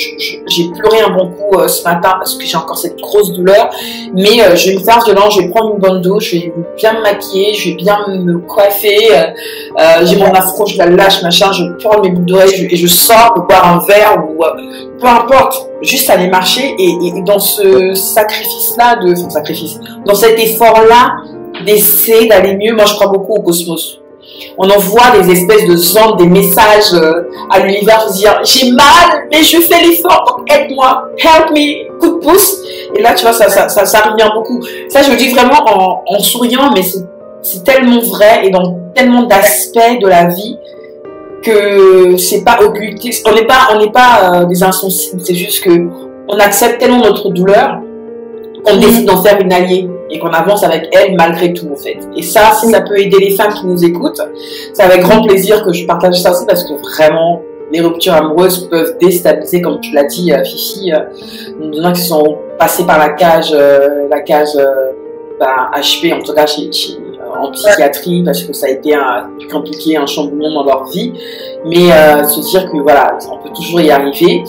pleuré un bon coup ce matin parce que j'ai encore cette grosse douleur, mais je vais me faire violent, je vais prendre une bonne douche, je vais bien me maquiller, je vais bien me coiffer, j'ai mon afro, je la lâche, machin, je prends mes boucles d'oreilles et je sors pour boire un verre ou peu importe, juste aller marcher. Et dans ce sacrifice-là, dans cet effort-là d'essayer d'aller mieux, moi je crois beaucoup au cosmos. On envoie des espèces de ondes, des messages à l'univers pour dire j'ai mal, mais je fais l'effort, donc aide-moi, help me, coup de pouce. Et là, tu vois, ça revient beaucoup. Ça, je le dis vraiment en souriant, mais c'est tellement vrai et dans tellement d'aspects de la vie que c'est pas occulté. On n'est pas des insensibles, c'est juste que on accepte tellement notre douleur qu'on décide d'en faire une alliée et qu'on avance avec elle malgré tout, en fait. Et ça, si ça peut aider les femmes qui nous écoutent, c'est avec grand plaisir que je partage ça aussi, parce que vraiment, les ruptures amoureuses peuvent déstabiliser, comme tu l'as dit, Fifi, nous donnant qui sont passés par la cage HP, en tout cas en psychiatrie, parce que ça a été compliqué, un chamboulement dans leur vie, mais se dire que voilà, on peut toujours y arriver.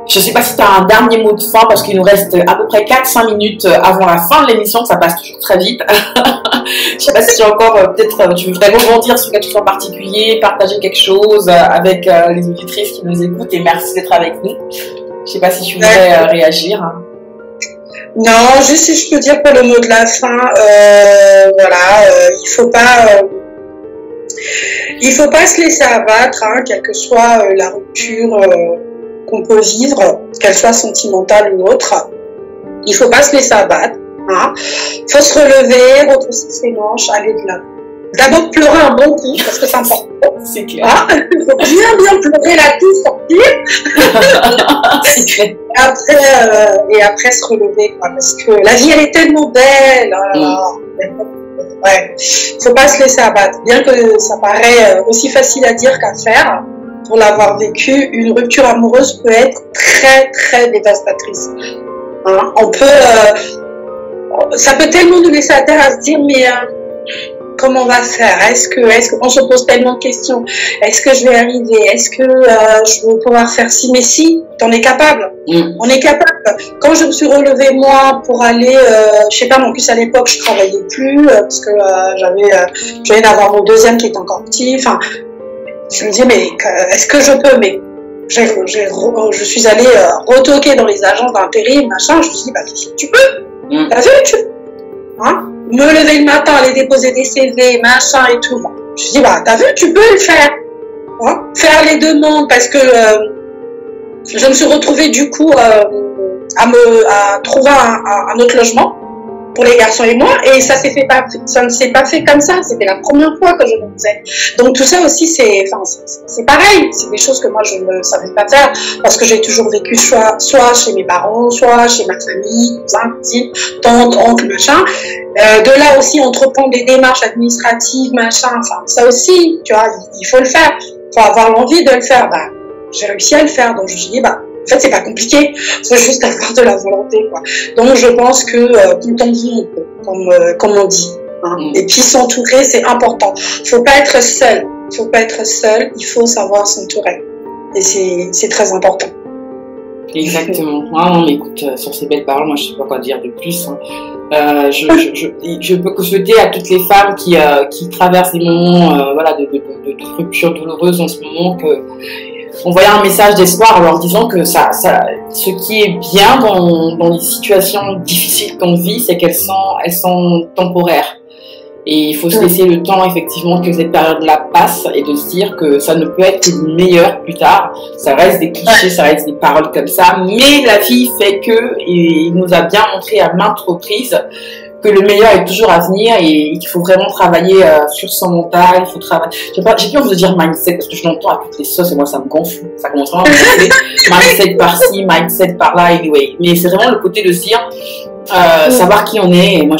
Je ne sais pas si tu as un dernier mot de fin, parce qu'il nous reste à peu près 4-5 minutes avant la fin de l'émission, ça passe toujours très vite. Je ne sais pas si tu as encore, peut-être, tu voudrais rebondir sur quelque chose en particulier, partager quelque chose avec les auditrices qui nous écoutent, et merci d'être avec nous. Je ne sais pas si tu voudrais réagir. Non, juste si je peux dire pour le mot de la fin, il faut pas se laisser abattre, hein, quelle que soit la rupture qu'on peut vivre, qu'elle soit sentimentale ou autre. Il faut pas se laisser abattre, hein. Faut se relever, retrousser ses manches, aller de l'avant. D'abord pleurer un bon coup, parce que c'est important. C'est clair. Ah, il faut bien pleurer la tête, sortir. C'est clair. Et après se relever, quoi, parce que la vie, elle est tellement belle. Ouais. Faut pas se laisser abattre. Bien que ça paraît aussi facile à dire qu'à faire, pour l'avoir vécu, une rupture amoureuse peut être très, très dévastatrice. Hein, ça peut tellement nous laisser à terre à se dire, mais comment on va faire? Est-ce que on se pose tellement de questions? Est-ce que je vais arriver? Est-ce que je vais pouvoir faire ci? Mais si, on est capable. On est capable. Quand je me suis relevée, moi, pour aller, je sais pas, en plus à l'époque, je travaillais plus, parce que je venais d'avoir mon deuxième qui est encore petit. Enfin, je me disais, mais est-ce que je peux? Mais je suis allée retoquer dans les agences d'intérim, machin, je me suis dit, bah, tu peux, t'as vu, hein, me lever le matin, aller déposer des CV, machin et tout. Je me suis dit, bah, t'as vu, tu peux le faire, hein, faire les demandes, parce que je me suis retrouvée du coup à trouver un autre logement pour les garçons et moi, et ça ne s'est pas fait comme ça. C'était la première fois que je le faisais. Donc tout ça aussi, c'est pareil. C'est des choses que moi je ne savais pas faire parce que j'ai toujours vécu soit chez mes parents, soit chez ma famille, cousins, cousines, tantes, oncles, machin. De là aussi, entreprendre des démarches administratives, machin. Enfin, ça aussi, tu vois, il faut le faire. Il faut avoir l'envie de le faire. Bah, j'ai réussi à le faire, donc je me suis dit, bah, en fait, c'est pas compliqué, il faut juste avoir de la volonté, quoi. Donc, je pense que contentons-nous, comme on dit. Hein. Et puis, s'entourer, c'est important. Faut pas être seul. Faut pas être seul. Il faut savoir s'entourer. Et c'est très important. Exactement. Ah, non, mais écoute, sur ces belles paroles, moi, je sais pas quoi dire de plus. Hein. Je peux que souhaiter à toutes les femmes qui traversent des moments, voilà, de rupture douloureuse en ce moment on voyait un message d'espoir en leur disant que ce qui est bien dans les situations difficiles qu'on vit, c'est elles sont temporaires. Et il faut se laisser le temps, effectivement, que cette période-là passe et de se dire que ça ne peut être meilleur plus tard. Ça reste des clichés, ça reste des paroles comme ça. Mais la vie fait que, et il nous a bien montré à maintes reprises, que le meilleur est toujours à venir et qu'il faut vraiment travailler sur son mental. Il faut travailler. J'ai plus envie de dire mindset parce que je l'entends à toutes les sauces et moi ça me gonfle. Ça commence vraiment à me gonfler. Mindset par-ci, mindset par-là, anyway. Mais c'est vraiment le côté de se dire savoir qui on est. Et moi,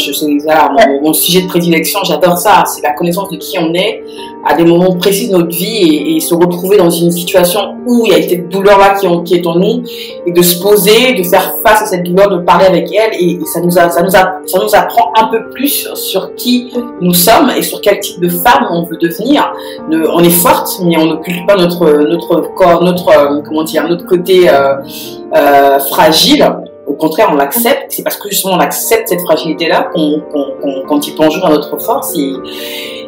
mon sujet de prédilection, j'adore ça. C'est la connaissance de qui on est à des moments précis de notre vie et se retrouver dans une situation où il y a cette douleur-là qui est en nous et de se poser, de faire face à cette douleur, de parler avec elle et ça nous apprend un peu plus sur qui nous sommes et sur quel type de femme on veut devenir. On est forte, mais on n'occulte pas notre corps, notre côté fragile. Au contraire, on l'accepte. C'est parce que justement on accepte cette fragilité-là qu'on y plonge dans notre force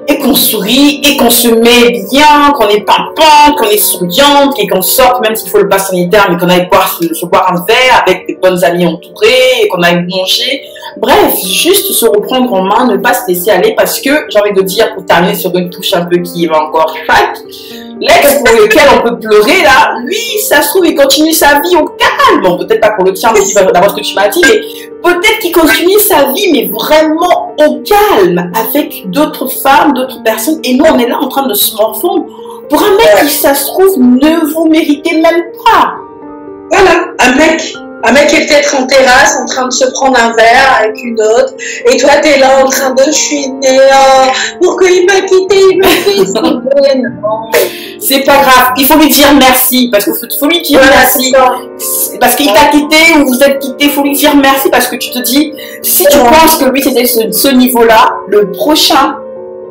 et qu'on sourit et qu'on se met bien, qu'on est pimpant, qu'on est souriante et qu'on sorte, même s'il faut le pass sanitaire, mais qu'on aille se boire un verre avec des bonnes amies entourées et qu'on aille manger. Bref, juste se reprendre en main, ne pas se laisser aller parce que j'ai envie de dire, pour terminer sur une touche un peu qui va encore fac, l'ex pour lequel on peut pleurer là, lui, ça se trouve, il continue sa vie au calme. Bon, peut-être pas pour le tien, d'avoir ce que tu m'as dit, mais peut-être qu'il continue sa vie, mais vraiment au calme, avec d'autres femmes, d'autres personnes. Et nous, on est là en train de se morfondre pour un mec qui, ça se trouve, ne vous méritez même pas. Voilà, un mec qui est peut-être en terrasse en train de se prendre un verre avec une autre, et toi t'es là en train de chouiner, pourquoi il m'a quitté, il m'a fait c'est pas grave, il faut lui dire merci, parce qu'il faut lui dire merci, parce qu'il t'a quitté ou vous êtes quitté, il faut lui dire merci, parce que tu te dis, si tu penses que lui c'était ce niveau-là, le prochain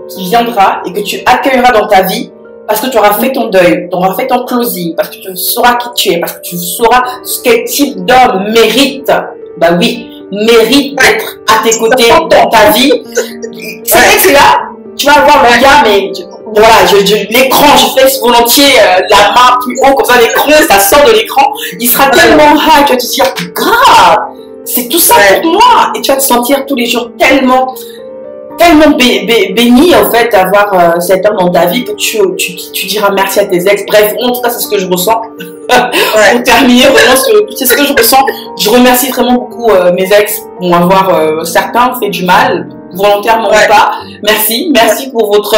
qui viendra et que tu accueilleras dans ta vie, parce que tu auras fait ton deuil, tu auras fait ton closing, parce que tu sauras qui tu es, parce que tu sauras quel type d'homme mérite, bah oui, mérite d'être à tes côtés dans ta vie. C'est vrai que c'est là, tu vas avoir le gars, mais voilà, l'écran, je fais volontiers la main plus haut, comme ça l'écran, ça sort de l'écran, il sera tellement high, tu vas te dire, grave, c'est tout ça pour moi, et tu vas te sentir tous les jours tellement béni en fait d'avoir cet homme dans ta vie que tu diras merci à tes ex. Bref, en tout cas c'est ce que je ressens. Pour terminer vraiment c'est ce que je ressens. Je remercie vraiment beaucoup mes ex pour avoir certains fait du mal volontairement ou pas. Merci pour votre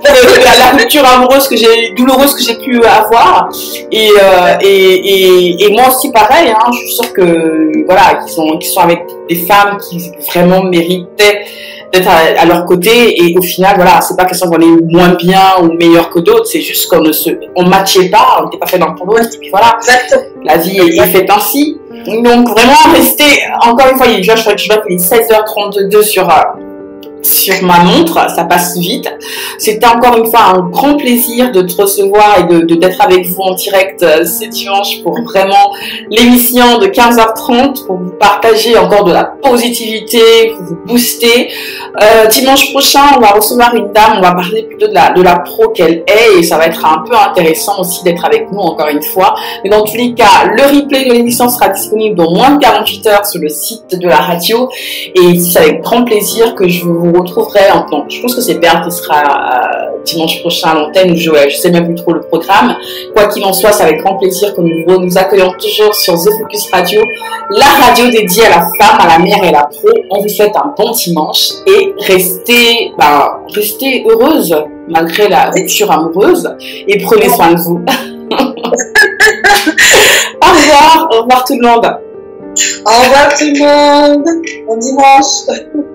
pour la rupture amoureuse douloureuse que j'ai pu avoir et moi aussi pareil, hein, je suis sûre que voilà qu'ils sont avec des femmes qui vraiment méritaient d'être à leur côté et au final voilà, c'est pas question qu'on est moins bien ou meilleur que d'autres, c'est juste qu'on matchait pas, on n'était pas fait dans le pour l'autre et puis voilà. Exactement. La vie est faite ainsi. Donc vraiment rester, encore une fois, je vois qu'il est 16h32 sur sur ma montre, ça passe vite. C'était encore une fois un grand plaisir de te recevoir et d'être avec vous en direct ce dimanche pour vraiment l'émission de 15h30 pour vous partager encore de la positivité, pour vous booster. Dimanche prochain, on va recevoir une dame, on va parler plutôt de la pro qu'elle est et ça va être un peu intéressant aussi d'être avec nous encore une fois. Mais dans tous les cas, le replay de l'émission sera disponible dans moins de 48 heures sur le site de la radio et c'est avec grand plaisir que je vous retrouverai je pense que c'est Berthe qui sera dimanche prochain à l'antenne ou Joël, je sais même plus trop le programme. Quoi qu'il en soit, c'est avec grand plaisir que nous accueillons toujours sur The Focus Radio, la radio dédiée à la femme, à la mère et à la pro. On vous souhaite un bon dimanche et restez heureuse malgré la rupture amoureuse et prenez soin de vous. Au revoir tout le monde. Au revoir tout le monde. Bon dimanche.